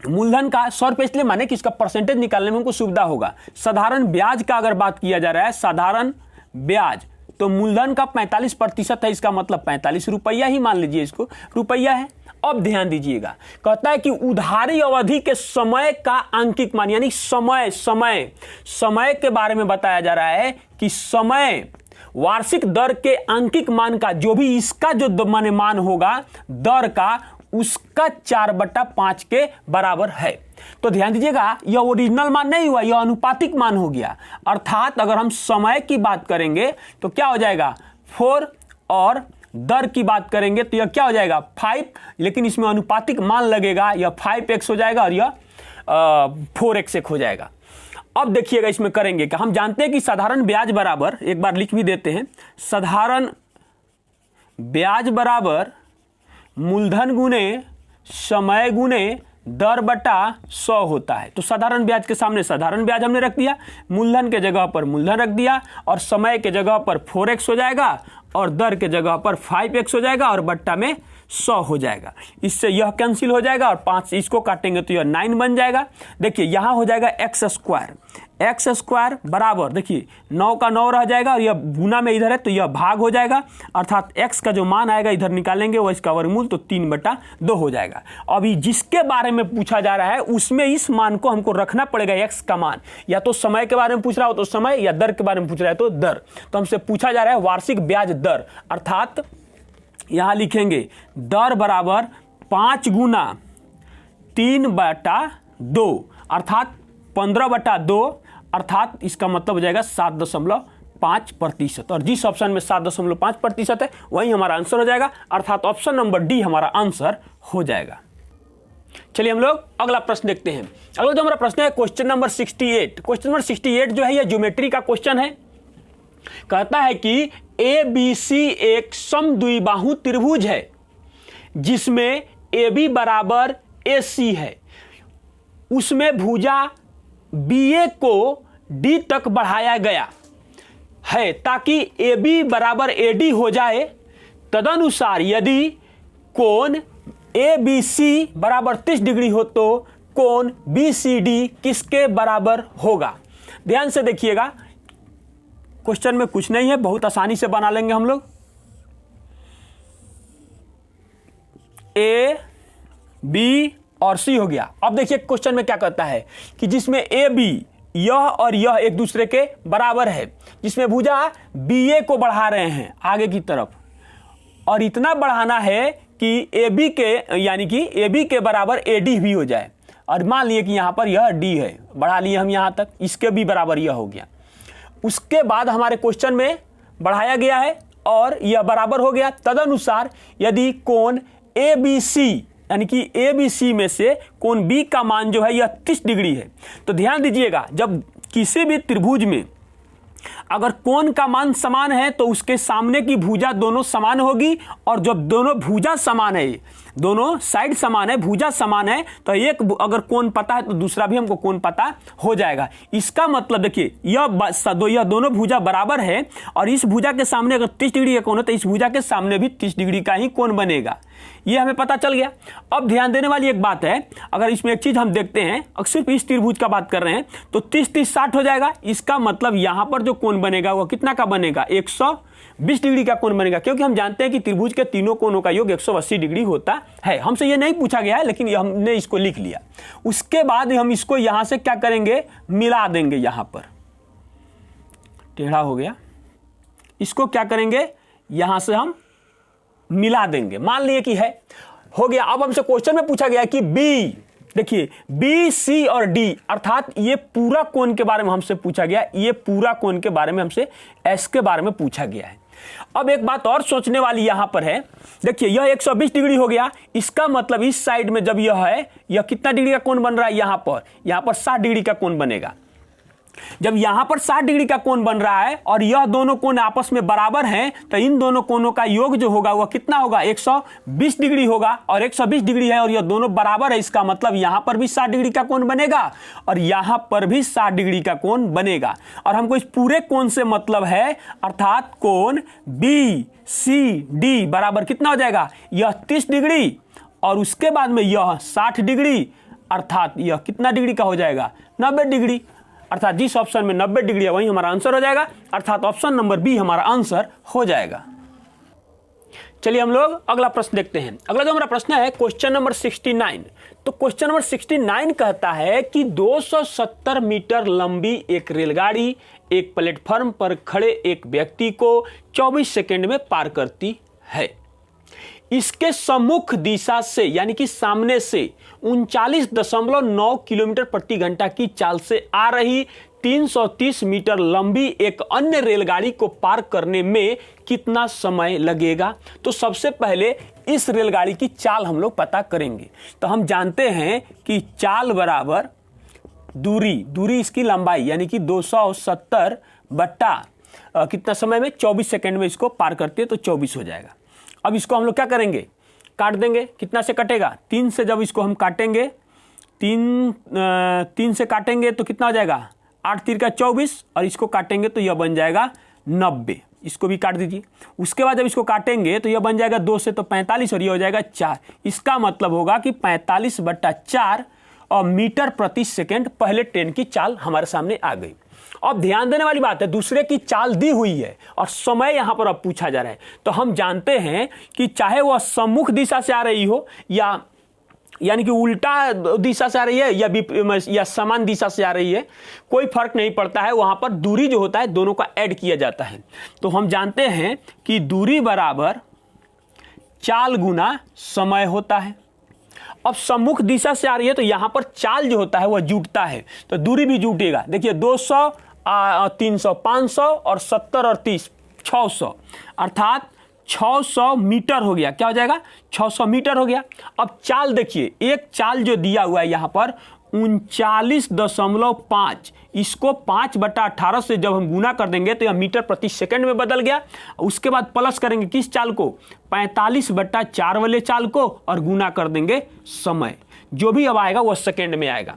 मूलधन का 100 रुपये इसलिए माने कि इसका परसेंटेज निकालने में हमको सुविधा होगा। साधारण ब्याज का अगर बात किया जा रहा है, साधारण ब्याज, तो मूलधन का 45% है, इसका मतलब 45 रुपया ही मान लीजिए, इसको रुपया है। अब ध्यान दीजिएगा, कहता है कि उधारी अवधि के समय का आंकिक मान, यानी समय के बारे में बताया जा रहा है कि समय वार्षिक दर के आंकिक मान का जो भी इसका जो माने मान होगा दर का, उसका 4/5 के बराबर है। तो ध्यान दीजिएगा, यह ओरिजिनल मान नहीं हुआ, यह अनुपातिक मान हो गया। अर्थात अगर हम समय की बात करेंगे तो क्या हो जाएगा 4, और दर की बात करेंगे तो यह क्या हो जाएगा 5, लेकिन इसमें अनुपातिक मान लगेगा, यह 5x हो जाएगा और यह 4x हो जाएगा। अब देखिएगा इसमें करेंगे कि हम जानते हैं कि साधारण ब्याज बराबर, एक बार लिख भी देते हैं, साधारण ब्याज बराबर मूलधन गुने समय गुने दर बटा 100 होता है। तो साधारण ब्याज के सामने साधारण ब्याज हमने रख दिया, मूलधन के जगह पर मूलधन रख दिया, और समय के जगह पर 4x हो जाएगा और दर के जगह पर 5x हो जाएगा और बट्टा में 100 हो जाएगा। इससे यह कैंसिल हो जाएगा और 5 इसको काटेंगे तो यह 9 बन जाएगा। देखिए यहाँ हो जाएगा x² एक्स स्क्वायर बराबर, देखिए 9 का 9 रह जाएगा और यह गुना में इधर है तो यह भाग हो जाएगा, अर्थात x का जो मान आएगा इधर निकालेंगे वो इसका वर्गमूल तो 3/2 हो जाएगा। अभी जिसके बारे में पूछा जा रहा है उसमें इस मान को हमको रखना पड़ेगा, x का मान, या तो समय के बारे में पूछ रहा हो तो समय, या दर के बारे में पूछ रहा है तो दर। तो हमसे पूछा जा रहा है वार्षिक ब्याज दर, अर्थात यहां लिखेंगे दर बराबर 5 गुना 3/2 अर्थात 15/2, अर्थात इसका मतलब हो जाएगा 7.5%। और जिस ऑप्शन में 7.5% है वही हमारा आंसर हो जाएगा, अर्थात ऑप्शन नंबर डी हमारा आंसर हो जाएगा। चलिए हम लोग अगला प्रश्न देखते हैं। अगला जो हमारा प्रश्न है क्वेश्चन नंबर 68। क्वेश्चन नंबर 68 जो है यह ज्योमेट्री का क्वेश्चन है। कहता है कि ABC एक समद्विबाहु त्रिभुज है जिसमें AB बराबर AC है, उसमें भुजा BA को D तक बढ़ाया गया है ताकि AB बराबर AD हो जाए। तदनुसार यदि कोण ABC बराबर 30 डिग्री हो तो कोण BCD किसके बराबर होगा। ध्यान से देखिएगा, क्वेश्चन में कुछ नहीं है, बहुत आसानी से बना लेंगे हम लोग। A, B और C हो गया। अब देखिए क्वेश्चन में क्या कहता है कि जिसमें AB यह और यह एक दूसरे के बराबर है, जिसमें भुजा BA को बढ़ा रहे हैं आगे की तरफ, और इतना बढ़ाना है कि AB के यानी कि AB के बराबर AD भी हो जाए। और मान लिए कि यहाँ पर यह D है, बढ़ा लिए हम यहाँ तक, इसके भी बराबर यह हो गया। उसके बाद हमारे क्वेश्चन में बढ़ाया गया है और यह बराबर हो गया। तदनुसार यदि कोण ABC यानी कि ABC में से कोण B का मान जो है यह 30 डिग्री है, तो ध्यान दीजिएगा जब किसी भी त्रिभुज में अगर कोण का मान समान है तो उसके सामने की भुजा दोनों समान होगी, और जब दोनों भुजा समान है, दोनों साइड समान है, भुजा समान है, तो एक अगर कोण पता है तो दूसरा भी हमको कोण पता हो जाएगा। इसका मतलब देखिए यह दोनों भुजा बराबर है और इस भुजा के सामने अगर 30 डिग्री का कोण है तो इस भुजा के सामने भी 30 डिग्री का ही कोण बनेगा, ये हमें पता चल गया। अब ध्यान देने वाली एक बात है, अगर इसमें एक चीज हम देखते हैं, अगर सिर्फ इस त्रिभुज का बात कर रहे हैं तो 30-30 60 हो जाएगा। इसका मतलब यहां पर जो कोण बनेगा वो कितना का बनेगा, 120 डिग्री का कोण बनेगा, क्योंकि हम जानते हैं कि त्रिभुज के तीनों कोणों का योग 180 डिग्री होता है। हमसे ये नहीं पूछा गया है लेकिन हमने इसको लिख लिया। उसके बाद हम इसको यहां से क्या करेंगे, मिला देंगे, यहां पर टेढ़ा हो गया, इसको क्या करेंगे, यहां से हम मिला देंगे। मान लिए कि है, हो गया। अब हमसे क्वेश्चन में पूछा गया कि B, देखिए B, C और D अर्थात ये पूरा कोण के बारे में हमसे पूछा गया, ये पूरा कोण के बारे में हमसे S के बारे में पूछा गया है। अब एक बात और सोचने वाली यहां पर है, देखिए यह 120 डिग्री हो गया, इसका मतलब इस साइड में जब यह है, यह कितना डिग्री का कोण बन रहा है, यहां पर 60 डिग्री का कोण बनेगा। जब यहां पर 60 डिग्री का कोण बन रहा है और यह दोनों कोण आपस में बराबर हैं, तो इन दोनों कोणों का योग जो होगा वह कितना होगा, 120 डिग्री होगा। और 120 डिग्री है और यह दोनों बराबर है, इसका मतलब यहां पर भी 60 डिग्री का कोण बनेगा और यहां पर भी 60 डिग्री का कोण बनेगा। और हमको इस पूरे कोण से मतलब है, अर्थात कोण BCD बराबर कितना हो जाएगा, यह 30 डिग्री और उसके बाद में यह 60 डिग्री, अर्थात यह कितना डिग्री का हो जाएगा, 90 डिग्री। अर्थात जिस ऑप्शन में 90 डिग्री है वही हमारा आंसर हो जाएगा, अर्थात ऑप्शन नंबर बी हमारा आंसर हो जाएगा। चलिए हम लोग अगला प्रश्न देखते हैं। अगला जो हमारा प्रश्न है क्वेश्चन नंबर 69। तो क्वेश्चन नंबर 69 कहता है कि 270 मीटर लंबी एक रेलगाड़ी एक प्लेटफॉर्म पर खड़े एक व्यक्ति को 24 सेकंड में पार करती है। इसके सम्मुख दिशा से यानी कि सामने से 39.9 किलोमीटर प्रति घंटा की चाल से आ रही 330 मीटर लंबी एक अन्य रेलगाड़ी को पार करने में कितना समय लगेगा। तो सबसे पहले इस रेलगाड़ी की चाल हम लोग पता करेंगे। तो हम जानते हैं कि चाल बराबर दूरी इसकी लंबाई यानी कि 270 बट्टा कितना समय में, 24 सेकंड में इसको पार करती है तो 24 हो जाएगा। अब इसको हम लोग क्या करेंगे, काट देंगे। कितना से कटेगा, 3 से जब इसको हम काटेंगे, 3 से काटेंगे तो कितना हो जाएगा, 8 3 का 24 और इसको काटेंगे तो यह बन जाएगा 90। इसको भी काट दीजिए। उसके बाद जब इसको काटेंगे तो यह बन जाएगा 2 से तो 45 और यह हो जाएगा 4। इसका मतलब होगा कि 45 बट्टा 4 और मीटर प्रति सेकंड पहले ट्रेन की चाल हमारे सामने आ गई। अब ध्यान देने वाली बात है, दूसरे की चाल दी हुई है और समय यहां पर अब पूछा जा रहा है। तो हम जानते हैं कि चाहे वह सम्मुख दिशा से आ रही हो या यानी कि उल्टा दिशा से आ रही है या समान दिशा से आ रही है, कोई फर्क नहीं पड़ता है। वहां पर दूरी जो होता है दोनों का ऐड किया जाता है। तो हम जानते हैं कि दूरी बराबर चाल गुना समय होता है। अब सम्मुख दिशा से आ रही है तो यहां पर चाल जो होता है वह जुटता है, तो दूरी भी जुटेगा। देखिए 200 300 500 और 70 और 30 600, अर्थात 600 मीटर हो गया। क्या हो जाएगा? 600 मीटर हो गया। अब चाल देखिए, एक चाल जो दिया हुआ है यहां पर 39.5, इसको 5/18 से जब हम गुना कर देंगे तो यह मीटर प्रति सेकंड में बदल गया। उसके बाद प्लस करेंगे किस चाल को? 45/4 वाले चाल को और गुना कर देंगे समय। जो भी अब आएगा वह सेकंड में आएगा।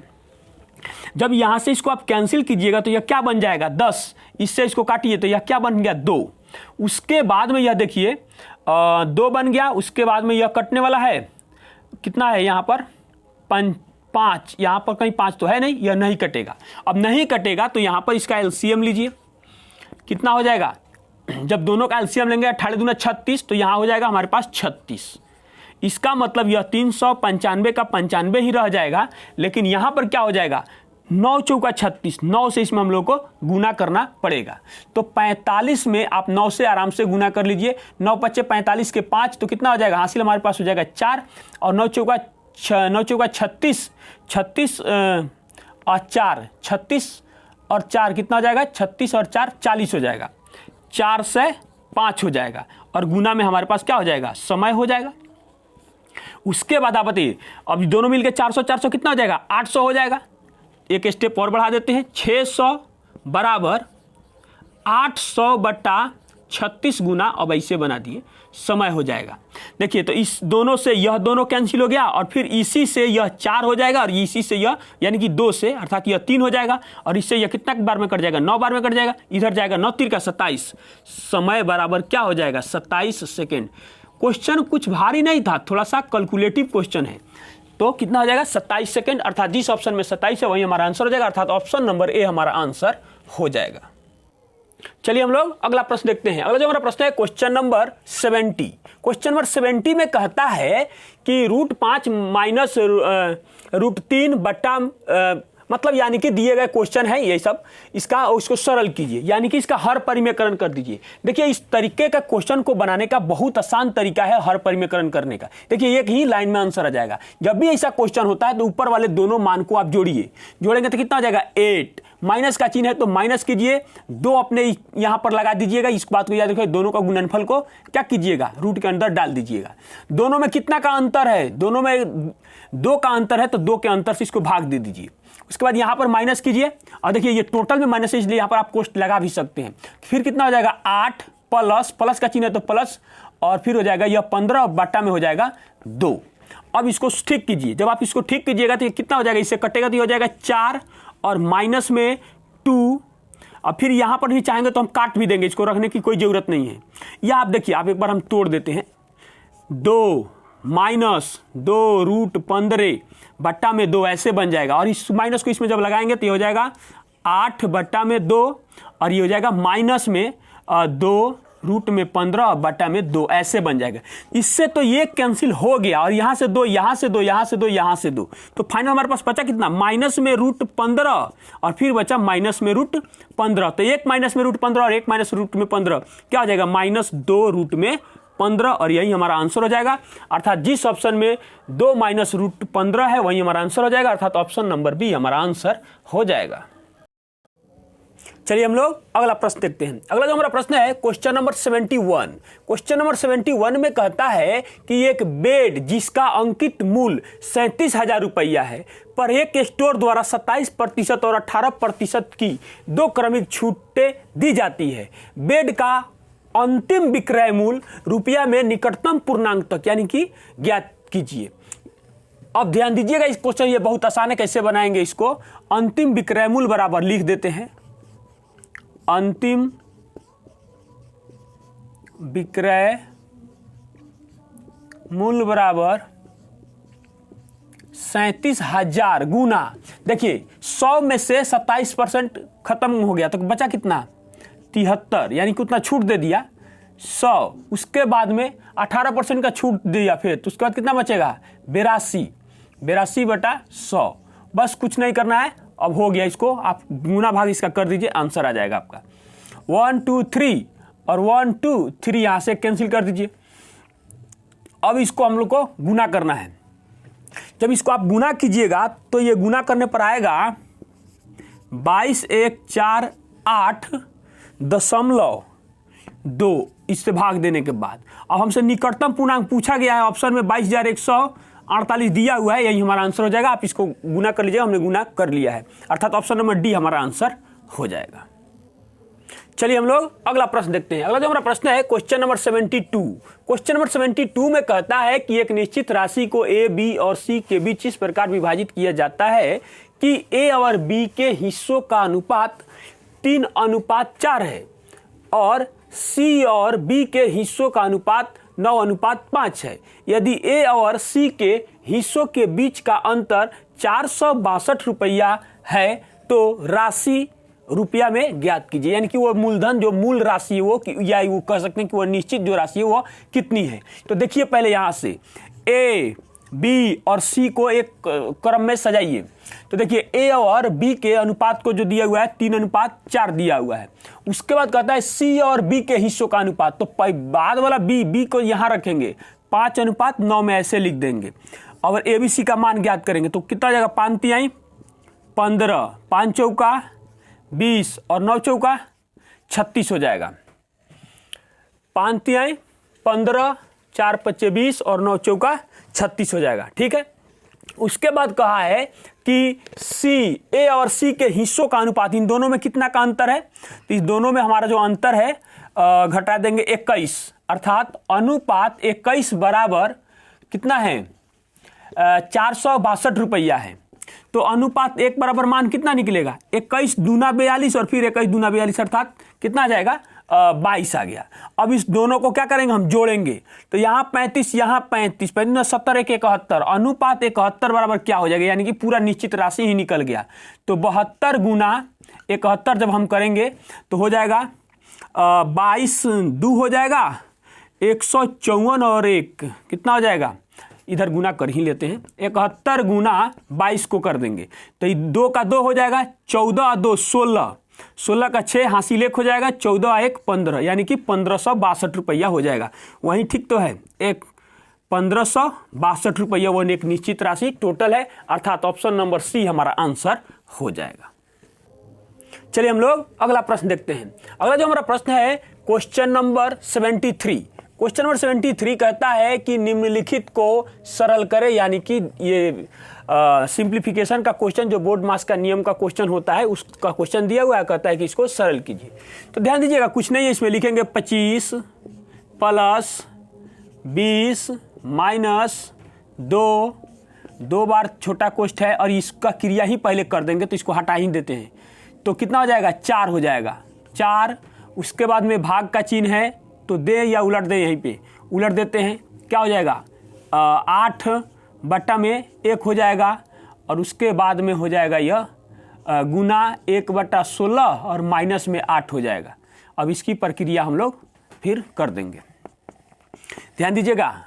जब यहां से इसको आप कैंसिल कीजिएगा तो यह क्या बन जाएगा? 10। इससे इसको काटिए तो यह क्या बन गया? 2। उसके बाद में यह देखिए 2 बन गया। उसके बाद में यह कटने वाला है, कितना है यहाँ पर? 5। यहाँ पर कहीं 5 तो है नहीं, यह नहीं कटेगा। अब नहीं कटेगा तो यहाँ पर इसका एलसीएम लीजिए, कितना हो जाएगा? जब दोनों का एलसीएम लेंगे 18 दूना 36, तो यहाँ हो जाएगा हमारे पास 36। इसका मतलब यह 395 का 95 ही रह जाएगा, लेकिन यहाँ पर क्या हो जाएगा? 9 चौका 36, 9 से इसमें हम लोग को गुना करना पड़ेगा। तो 45 में आप 9 से आराम से गुना कर लीजिए। 9 × 5 = 45 के 5, तो कितना हो जाएगा? हासिल हमारे पास हो जाएगा 4। और 9 चौका 36, 36 और 4, 36 और 4 कितना हो जाएगा? 36 और 4 40 हो जाएगा। 4 से 5 हो जाएगा और गुना में हमारे पास क्या हो जाएगा? समय हो जाएगा। उसके बाद आप बताइए, अब दोनों मिलकर 400 400 कितना हो जाएगा? 800 हो जाएगा। एक स्टेप और बढ़ा देते हैं, 600 बराबर 800/36 गुना, अब ऐसे बना दिए, समय हो जाएगा। देखिए तो इस दोनों से यह दोनों कैंसिल हो गया और फिर इसी से यह 4 हो जाएगा और इसी से यह यानी कि 2 से अर्थात यह 3 हो जाएगा और इससे यह कितना बार में कट जाएगा? 9 बार में कट जाएगा। इधर जाएगा 9 3 का 27, समय बराबर क्या हो जाएगा? 27 सेकेंड। क्वेश्चन कुछ भारी नहीं था, थोड़ा सा कैलकुलेटिव क्वेश्चन है। तो कितना हो जाएगा? 27 सेकेंड, अर्थात जिस ऑप्शन में 27 है वही हमारा आंसर हो जाएगा, अर्थात ऑप्शन नंबर ए हमारा आंसर हो जाएगा। चलिए हम लोग अगला प्रश्न देखते हैं। अगला जो हमारा प्रश्न है क्वेश्चन नंबर 70। क्वेश्चन नंबर 70 में कहता है कि √5 माइनस √3 बटा मतलब यानी कि दिए गए क्वेश्चन है ये सब, इसका उसको सरल कीजिए, यानी कि इसका हर परिमेयकरण कर दीजिए। देखिए इस तरीके का क्वेश्चन को बनाने का बहुत आसान तरीका है हर परिमेयकरण करने का। देखिए एक ही लाइन में आंसर आ जाएगा। जब भी ऐसा क्वेश्चन होता है तो ऊपर वाले दोनों मान को आप जोड़िए, जोड़ेंगे तो कितना आ जाएगा? 8। माइनस का चिन्ह है तो माइनस कीजिए, 2 अपने यहां पर लगा दीजिएगा। इस बात को याद रखिए, दोनों का गुणनफल को क्या कीजिएगा? रूट के अंदर डाल दीजिएगा। दोनों में कितना का अंतर है? दोनों में 2 का अंतर है तो 2 के अंतर से इसको भाग दे दीजिए। उसके बाद यहां पर माइनस कीजिए और देखिए ये टोटल में माइनस है, इसलिए यहां पर आप कोष्ठ लगा भी सकते हैं। फिर कितना हो जाएगा? 8 प्लस का चिन्ह है तो प्लस, और फिर हो जाएगा यह 15 बटा में हो जाएगा 2। अब इसको ठीक कीजिए। जब आप इसको ठीक कीजिएगा तो ये कितना हो जाएगा? इससे कटेगा तो हो जाएगा 4 और माइनस में 2। अब फिर यहां पर भी चाहेंगे तो हम काट भी देंगे, इसको रखने की कोई जरूरत नहीं है। या आप देखिए, आप एक बार हम तोड़ देते हैं। 2 माइनस 2 √15 बट्टा में 2 ऐसे बन जाएगा, और इस माइनस को इसमें जब लगाएंगे तो ये हो जाएगा 8 बट्टा में 2 और ये हो जाएगा माइनस में 2 रूट में 15 बट्टा में 2 ऐसे बन जाएगा। इससे तो ये कैंसिल हो गया और यहां से 2, यहां से 2, यहां से 2, यहां से 2, तो फाइनल हमारे पास बचा कितना? माइनस में √15 और फिर बचा माइनस में √15। तो एक माइनस में √15 और एक माइनस √15 क्या हो जाएगा? -2 रूट में 15, और यही हमारा आंसर हो जाएगा। अर्थात जिस ऑप्शन में 2 माइनस √15 है वही हमारा आंसर हो जाएगा, अर्थात ऑप्शन नंबर बी हमारा आंसर हो जाएगा। चलिए हम लोग अगला प्रश्न देखते हैं। अगला जो हमारा प्रश्न है क्वेश्चन नंबर 71। क्वेश्चन नंबर 71 में कहता है कि एक बेड जिसका अंकित मूल्य 37,000 रुपया है पर एक स्टोर द्वारा 27% और 18% की 2 क्रमिक छूटें दी जाती है। बेड का अंतिम विक्रय मूल्य रुपया में निकटतम पूर्णांक तक यानी कि ज्ञात कीजिए। अब ध्यान दीजिएगा, इस क्वेश्चन ये बहुत आसान है। कैसे बनाएंगे इसको? अंतिम विक्रय मूल्य बराबर लिख देते हैं, अंतिम विक्रय मूल्य बराबर 37,000 गुना, देखिए 100 में से 27% खत्म हो गया तो बचा कितना 73, यानी कि उतना छूट दे दिया 100, उसके बाद में 18% का छूट दिया फिर, तो उसके बाद कितना बचेगा 82/100। बस कुछ नहीं करना है, अब हो गया, इसको आप गुना भाग इसका कर दीजिए, आंसर आ जाएगा आपका 1 2 3 और 1 2 3 यहां से कैंसिल कर दीजिए। अब इसको हम लोग को गुना करना है। जब इसको आप गुना कीजिएगा तो ये गुना करने पर आएगा 22,148.2 इससे भाग देने के बाद। अब हमसे निकटतम पूर्णांक पूछा गया है, ऑप्शन में 22,148 दिया हुआ है, यही हमारा आंसर हो जाएगा। आप इसको गुना कर लीजिएगा, हमने गुना कर लिया है, अर्थात ऑप्शन नंबर डी हमारा आंसर हो जाएगा। चलिए हम लोग अगला प्रश्न देखते हैं। अगला जो हमारा प्रश्न है क्वेश्चन नंबर 72। क्वेश्चन नंबर 72 में कहता है कि एक निश्चित राशि को ए, बी और सी के बीच इस प्रकार विभाजित किया जाता है कि ए और बी के हिस्सों का अनुपात 3:4 है और सी और बी के हिस्सों का अनुपात 9:5 है। यदि ए और सी के हिस्सों के बीच का अंतर 462 रुपया है तो राशि रुपया में ज्ञात कीजिए, यानी कि वो मूलधन जो मूल राशि है वो, या वो कह सकते हैं कि वो निश्चित जो राशि है वो कितनी है। तो देखिए पहले यहां से ए, बी और सी को एक क्रम में सजाइए। तो देखिए ए और बी के अनुपात को जो दिया हुआ है 3:4 दिया हुआ है। उसके बाद कहता है सी और बी के हिस्सों का अनुपात, तो बाद वाला बी को यहां रखेंगे 5:9 में ऐसे लिख देंगे और ए बी सी का मान ज्ञात करेंगे तो कितना हो जाएगा 5 तिहाई 15, 5 चौका 20 और 9 चौका 36 हो जाएगा। 5 तिहाई 15, 4 पच्चे 20 और 9 चौका 36 हो जाएगा। ठीक है, उसके बाद कहा है कि सी, ए और सी के हिस्सों का अनुपात, इन दोनों में कितना का अंतर है, तो इस दोनों में हमारा जो अंतर है घटा देंगे 21, अर्थात अनुपात 21 बराबर कितना है 462 रुपया है। तो अनुपात 1 बराबर मान कितना निकलेगा 21 दूना 42 और फिर 21 दूना 42 अर्थात कितना आ जाएगा 22 आ गया। अब इस दोनों को क्या करेंगे हम जोड़ेंगे, तो यहाँ 35 यहाँ 35 70 1 71, अनुपात 71 बराबर क्या हो जाएगा, यानी कि पूरा निश्चित राशि ही निकल गया। तो 72 गुना 71 जब हम करेंगे तो हो जाएगा 22 2 हो जाएगा 154 और 1 कितना हो जाएगा, इधर गुना कर ही लेते हैं, 71 गुना 22 को कर देंगे तो 2 का 2 हो जाएगा 14 2 16, 16 का 6 हासिल 1 हो जाएगा, 14 1 15, यानी कि 1562 रुपया हो जाएगा। वहीं ठीक तो है, एक 1562 रुपया वो एक निश्चित राशि टोटल है, अर्थात ऑप्शन नंबर सी हमारा आंसर हो जाएगा। चलिए हम लोग अगला प्रश्न देखते हैं। अगला जो हमारा प्रश्न है क्वेश्चन नंबर 73। क्वेश्चन नंबर 73 कहता है कि निम्नलिखित को सरल करें, यानी कि ये सिंप्लीफिकेशन का क्वेश्चन जो बोर्ड मास का नियम का क्वेश्चन होता है उसका क्वेश्चन दिया हुआ है, कहता है कि इसको सरल कीजिए। तो ध्यान दीजिएगा कुछ नहीं है, इसमें लिखेंगे 25 प्लस 20 माइनस 2 बार छोटा कोष्ठ है और इसका क्रिया ही पहले कर देंगे तो इसको हटा ही देते हैं, तो कितना हो जाएगा 4 हो जाएगा 4। उसके बाद में भाग का चिन्ह है तो दे या उलट दे, यहीं पे उलट देते हैं, क्या हो जाएगा 8 बट्टा में 1 हो जाएगा और उसके बाद में हो जाएगा यह गुना 1/16 और माइनस में 8 हो जाएगा। अब इसकी प्रक्रिया हम लोग फिर कर देंगे, ध्यान दीजिएगा।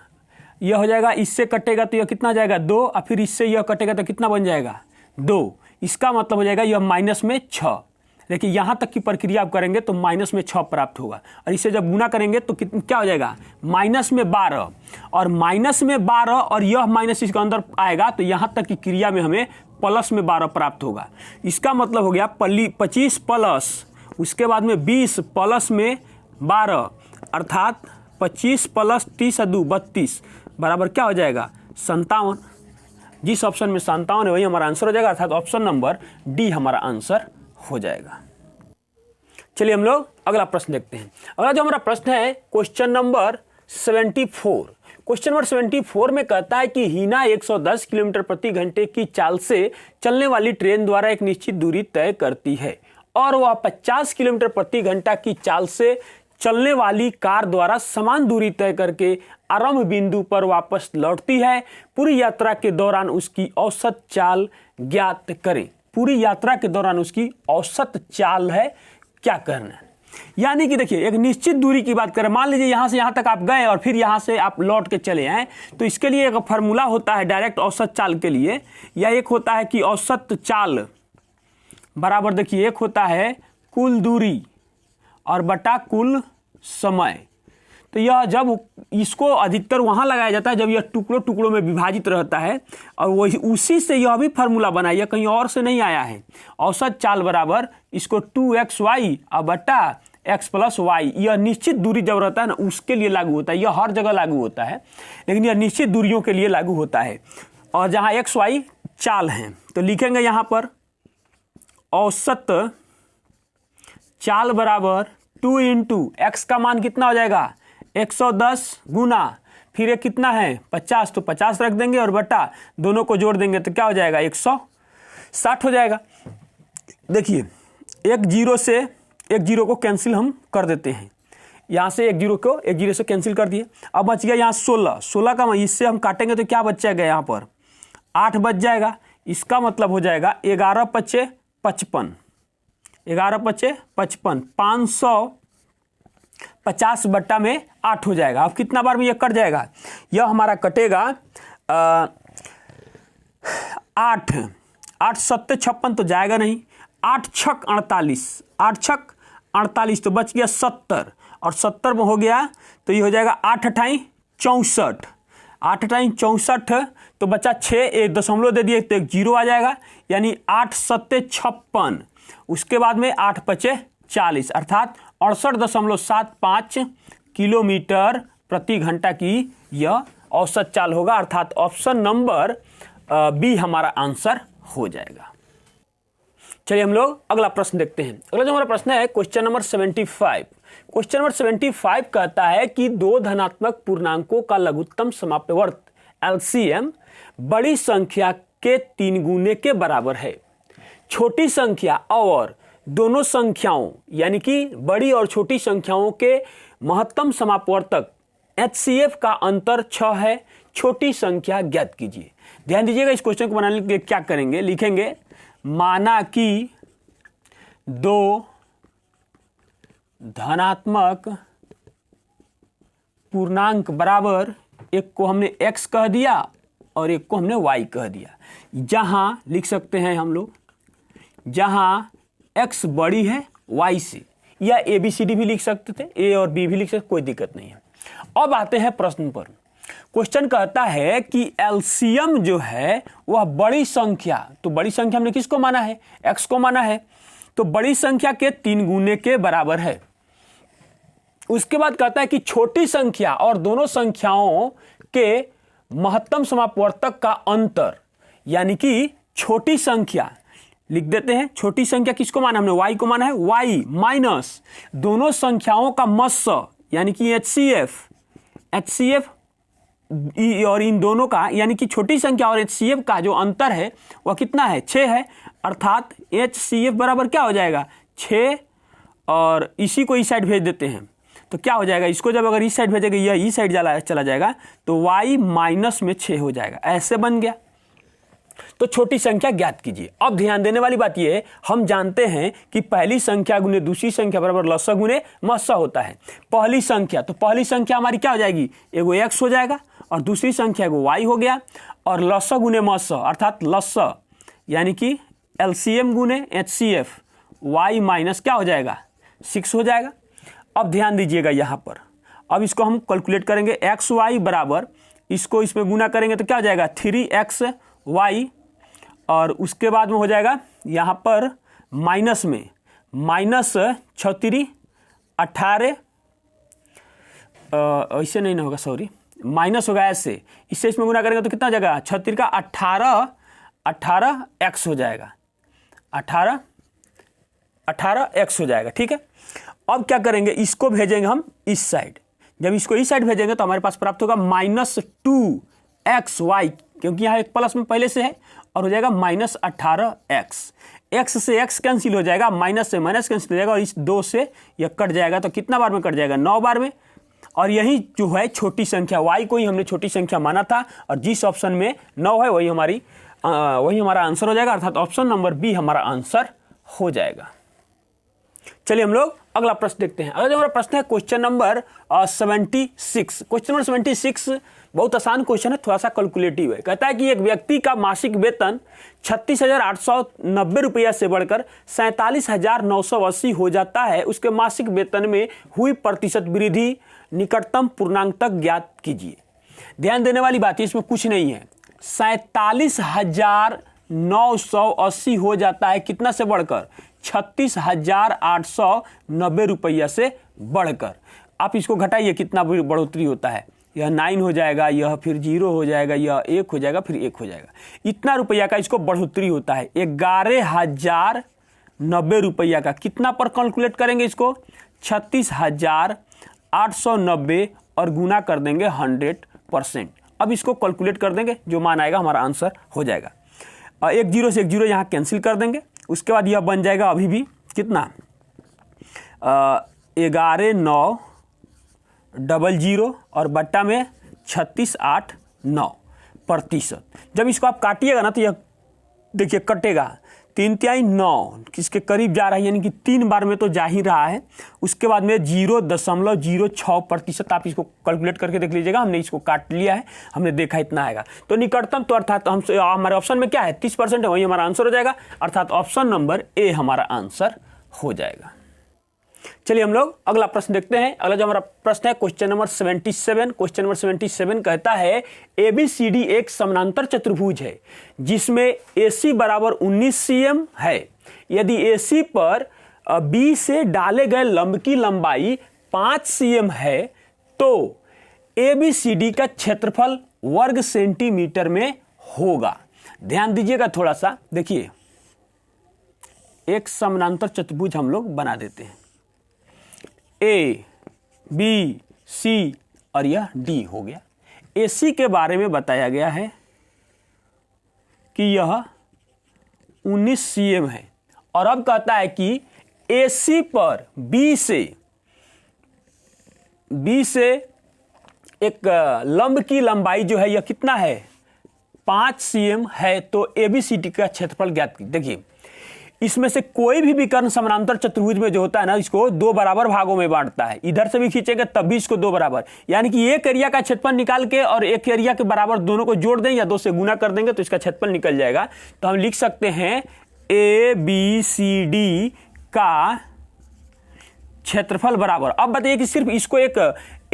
यह हो जाएगा, इससे कटेगा तो यह कितना जाएगा 2 और फिर इससे यह कटेगा तो कितना बन जाएगा 2, इसका मतलब हो जाएगा यह माइनस में 6। देखिए यहाँ तक की प्रक्रिया आप करेंगे तो माइनस में 6 प्राप्त होगा और इसे जब गुना करेंगे तो क्या हो जाएगा माइनस में 12 और माइनस में 12 और यह माइनस इसके अंदर आएगा तो यहाँ तक की क्रिया में हमें प्लस में 12 प्राप्त होगा। इसका मतलब हो गया 25 प्लस उसके बाद में 20 प्लस में 12 अर्थात 25 प्लस 30 2 32 बराबर क्या हो जाएगा 57। जिस ऑप्शन में 57 है वही हमारा आंसर हो जाएगा, अर्थात ऑप्शन नंबर डी हमारा आंसर हो जाएगा। चलिए हम लोग अगला प्रश्न देखते हैं। अगला जो हमारा प्रश्न है क्वेश्चन नंबर 74। क्वेश्चन नंबर 74 में कहता है कि हीना 110 किलोमीटर प्रति घंटे की चाल से चलने वाली ट्रेन द्वारा एक निश्चित दूरी तय करती है और वह 50 किलोमीटर प्रति घंटा की चाल से चलने वाली कार द्वारा समान दूरी तय करके आरंभ बिंदु पर वापस लौटती है। पूरी यात्रा के दौरान उसकी औसत चाल ज्ञात करें। पूरी यात्रा के दौरान उसकी औसत चाल है क्या करना है। यानी कि देखिए एक निश्चित दूरी की बात करें, मान लीजिए यहां से यहां तक आप गए और फिर यहां से आप लौट के चले आए, तो इसके लिए एक फार्मूला होता है डायरेक्ट औसत चाल के लिए, या एक होता है कि औसत चाल बराबर, देखिए एक होता है कुल दूरी और बटा कुल समय। तो यह जब इसको अधिकतर वहां लगाया जाता है जब यह टुकड़ों टुकड़ों में विभाजित रहता है, और वही उसी से यह भी फार्मूला बना, यह कहीं और से नहीं आया है। औसत चाल बराबर इसको 2xy और बटा x + y, यह निश्चित दूरी जब रहता है ना उसके लिए लागू होता है। यह हर जगह लागू होता है, लेकिन यह निश्चित दूरियों के लिए लागू होता है। और जहां xy चाल है तो लिखेंगे यहां पर औसत चाल बराबर 2 × x का मान कितना हो जाएगा 110 गुना, फिर ये कितना है 50, तो 50 रख देंगे और बटा दोनों को जोड़ देंगे तो क्या हो जाएगा 160 हो जाएगा। देखिए एक जीरो को कैंसिल हम कर देते हैं, यहाँ से एक जीरो से कैंसिल कर दिए। अब बच गया यहाँ 16 का, इससे हम काटेंगे तो क्या बच जाएगा यहाँ पर 8 बच जाएगा। इसका मतलब हो जाएगा 11 × 5 = 55, 11 × 5 = 55, 550 बट्टा में 8 हो जाएगा। अब कितना बार में यह कट जाएगा, यह हमारा कटेगा 8 7 56 तो जाएगा नहीं, 8 छक 48, 8 छक 48 तो बच गया 70, और 70 में हो गया तो ये हो जाएगा 8 × 8 = 64, 8 × 8 = 64, तो बचा 6, एक दशमलव दे दिए तो एक जीरो आ जाएगा, यानी 8 7 56, उसके बाद में 8 5 40, अर्थात 68.75 किलोमीटर प्रति घंटा की यह औसत चाल होगा। अर्थात ऑप्शन नंबर बी हमारा आंसर हो जाएगा। चलिए हम लोग अगला प्रश्न देखते हैं। अगला जो हमारा प्रश्न है क्वेश्चन नंबर 75। क्वेश्चन नंबर 75 कहता है कि दो धनात्मक पूर्णांकों का लघुत्तम समाप्यवर्त LCM बड़ी संख्या के 3 गुने के बराबर है। छोटी संख्या और दोनों संख्याओं यानी कि बड़ी और छोटी संख्याओं के महत्तम समापवर्तक HCF का अंतर 6 है। छोटी संख्या ज्ञात कीजिए। ध्यान दीजिएगा, इस क्वेश्चन को बनाने के लिए क्या करेंगे, लिखेंगे माना कि दो धनात्मक पूर्णांक बराबर, एक को हमने x कह दिया और एक को हमने y कह दिया। जहां लिख सकते हैं हम लोग, जहां x बड़ी है y से, या ABCD भी लिख सकते थे, A और B भी लिख सकते, कोई दिक्कत नहीं है। अब आते हैं प्रश्न पर। क्वेश्चन कहता है कि एलसीएम जो है वह बड़ी संख्या, तो बड़ी संख्या हमने किसको माना है, x को माना है, तो बड़ी संख्या के 3 गुने के बराबर है। उसके बाद कहता है कि छोटी संख्या और दोनों संख्याओं के महत्तम समापवर्तक का अंतर, यानी कि छोटी संख्या लिख देते हैं। छोटी संख्या किसको माना हमने, y को माना है, y माइनस दोनों संख्याओं का मस्स यानी कि HCF और इन दोनों का यानी कि छोटी संख्या और HCF का जो अंतर है वह कितना है, 6 है। अर्थात HCF बराबर क्या हो जाएगा 6, और इसी को इस साइड भेज देते हैं तो क्या हो जाएगा, इसको जब अगर इस साइड भेजेंगे यह इस साइड चला जाएगा तो y माइनस में 6 हो जाएगा। ऐसे बन गया। तो छोटी संख्या ज्ञात कीजिए। अब ध्यान देने वाली बात यह है, हम जानते हैं कि पहली संख्या गुने दूसरी संख्या बराबर लसा गुने मस्सा होता है। पहली संख्या, तो पहली संख्या हमारी क्या हो जाएगी, एगो x हो जाएगा और दूसरी संख्या एगो y हो गया, और लसा गुने मस्सा अर्थात लसा यानी कि LCM गुने HCF, y माइनस क्या हो जाएगा 6 हो जाएगा। अब ध्यान दीजिएगा यहाँ पर, अब इसको हम कैलकुलेट करेंगे, XY बराबर इसको इसमें गुना करेंगे तो क्या हो जाएगा 3XY, और उसके बाद में हो जाएगा यहाँ पर माइनस में माइनस 36 18, ऐसे नहीं ना होगा, सॉरी माइनस होगा ऐसे, इससे इसमें गुना करेंगे तो कितना हो जाएगा 36 का 18x हो जाएगा, 18x हो जाएगा। ठीक है, अब क्या करेंगे, इसको भेजेंगे हम इस साइड। जब इसको इस साइड भेजेंगे तो हमारे पास प्राप्त होगा -2xy, क्योंकि यहाँ एक प्लस में पहले से है, और हो जाएगा -18x। x से x कैंसिल हो जाएगा, माइनस से माइनस कैंसिल हो जाएगा और इस 2 से यह कट जाएगा। तो कितना बार में कट जाएगा? 9 बार में। और यही जो है छोटी संख्या y को ही हमने छोटी संख्या माना था और जिस ऑप्शन में 9 है वही हमारा आंसर हो जाएगा, अर्थात ऑप्शन नंबर बी हमारा आंसर हो जाएगा। चलिए हम लोग अगला प्रश्न देखते हैं। अगला जो हमारा प्रश्न है क्वेश्चन नंबर 76। क्वेश्चन नंबर 76 बहुत आसान क्वेश्चन है, थोड़ा सा कैलकुलेटिव है। कहता है कि एक व्यक्ति का मासिक वेतन 36,890 रुपया से बढ़कर 47,980 हो जाता है। उसके मासिक वेतन में हुई प्रतिशत वृद्धि निकटतम पूर्णांक तक ज्ञात कीजिए। ध्यान देने वाली बात है, इसमें कुछ नहीं है। 47,980 हो जाता है कितना से बढ़कर? 36,890 रुपया से बढ़कर। आप इसको घटाइए कितना बढ़ोतरी होता है। यह 9 हो जाएगा, यह फिर 0 हो जाएगा, यह 1 हो जाएगा, फिर 1 हो जाएगा। इतना रुपया का इसको बढ़ोतरी होता है। 11,090 रुपया का कितना पर कैलकुलेट करेंगे इसको? 36,890 और गुना कर देंगे 100%। अब इसको कैलकुलेट कर देंगे, जो मान आएगा हमारा आंसर हो जाएगा। एक 0 से एक 0 यहाँ कैंसिल कर देंगे। उसके बाद यह बन जाएगा अभी भी कितना? 11,900 और बट्टा में 36,890%। जब इसको आप काटिएगा ना तो यह देखिए कटेगा 3 तिहाई 9 किसके करीब जा रहा है, यानी कि 3 बार में तो जा ही रहा है। उसके बाद में 0.06% आप इसको कैलकुलेट करके देख लीजिएगा। हमने इसको काट लिया है, हमने देखा इतना आएगा। तो निकटतम तो अर्थात हमारे ऑप्शन में क्या है? 30% है, वही हमारा आंसर हो जाएगा, अर्थात ऑप्शन नंबर ए हमारा आंसर हो जाएगा। चलिए हम लोग अगला प्रश्न देखते हैं। अगला जो हमारा प्रश्न है क्वेश्चन नंबर 77। क्वेश्चन नंबर 77 कहता है ABCD एक समानांतर चतुर्भुज है जिसमें AC बराबर 19 cm है। यदि AC पर B से डाले गए लंब की लंबाई 5 cm है तो ABCD का क्षेत्रफल वर्ग सेंटीमीटर में होगा। ध्यान दीजिएगा थोड़ा सा, देखिए एक समानांतर चतुर्भुज हम लोग बना देते हैं। A, B, C और यह D हो गया। AC के बारे में बताया गया है कि यह 19 cm है और अब कहता है कि AC पर B से एक लंब की लंबाई जो है यह कितना है? 5 cm है। तो ABCD का क्षेत्रफल ज्ञात कीजिए। देखिए इसमें से कोई भी विकर्ण समानांतर चतुर्भुज में जो होता है ना, इसको 2 बराबर भागों में बांटता है। इधर से भी खींचेंगे तब भी इसको 2 बराबर, यानी कि एक एरिया का क्षेत्रफल निकाल के और एक एरिया के बराबर दोनों को जोड़ दें या 2 से गुना कर देंगे तो इसका क्षेत्रफल निकल जाएगा। तो हम लिख सकते हैं ABCD का क्षेत्रफल बराबर। अब बताइए कि सिर्फ इसको एक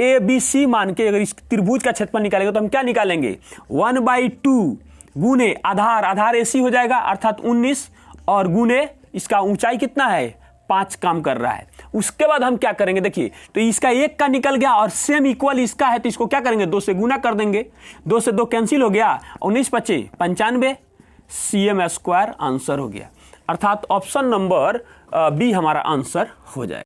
ABC मान के अगर इस त्रिभुज का क्षेत्रफल निकालेंगे तो हम क्या निकालेंगे? 1/2 गुने आधार AC हो जाएगा, अर्थात 19 और गुने इसका ऊंचाई कितना है? 5 काम कर रहा है। उसके बाद हम क्या करेंगे? देखिए तो इसका 1 का निकल गया और सेम इक्वल इसका है तो इसको क्या करेंगे? 2 से गुना कर देंगे। 2 से 2 कैंसिल हो गया, 19 × 5 = 95 cm² आंसर हो गया, अर्थात ऑप्शन नंबर बी हमारा आंसर हो जाएगा।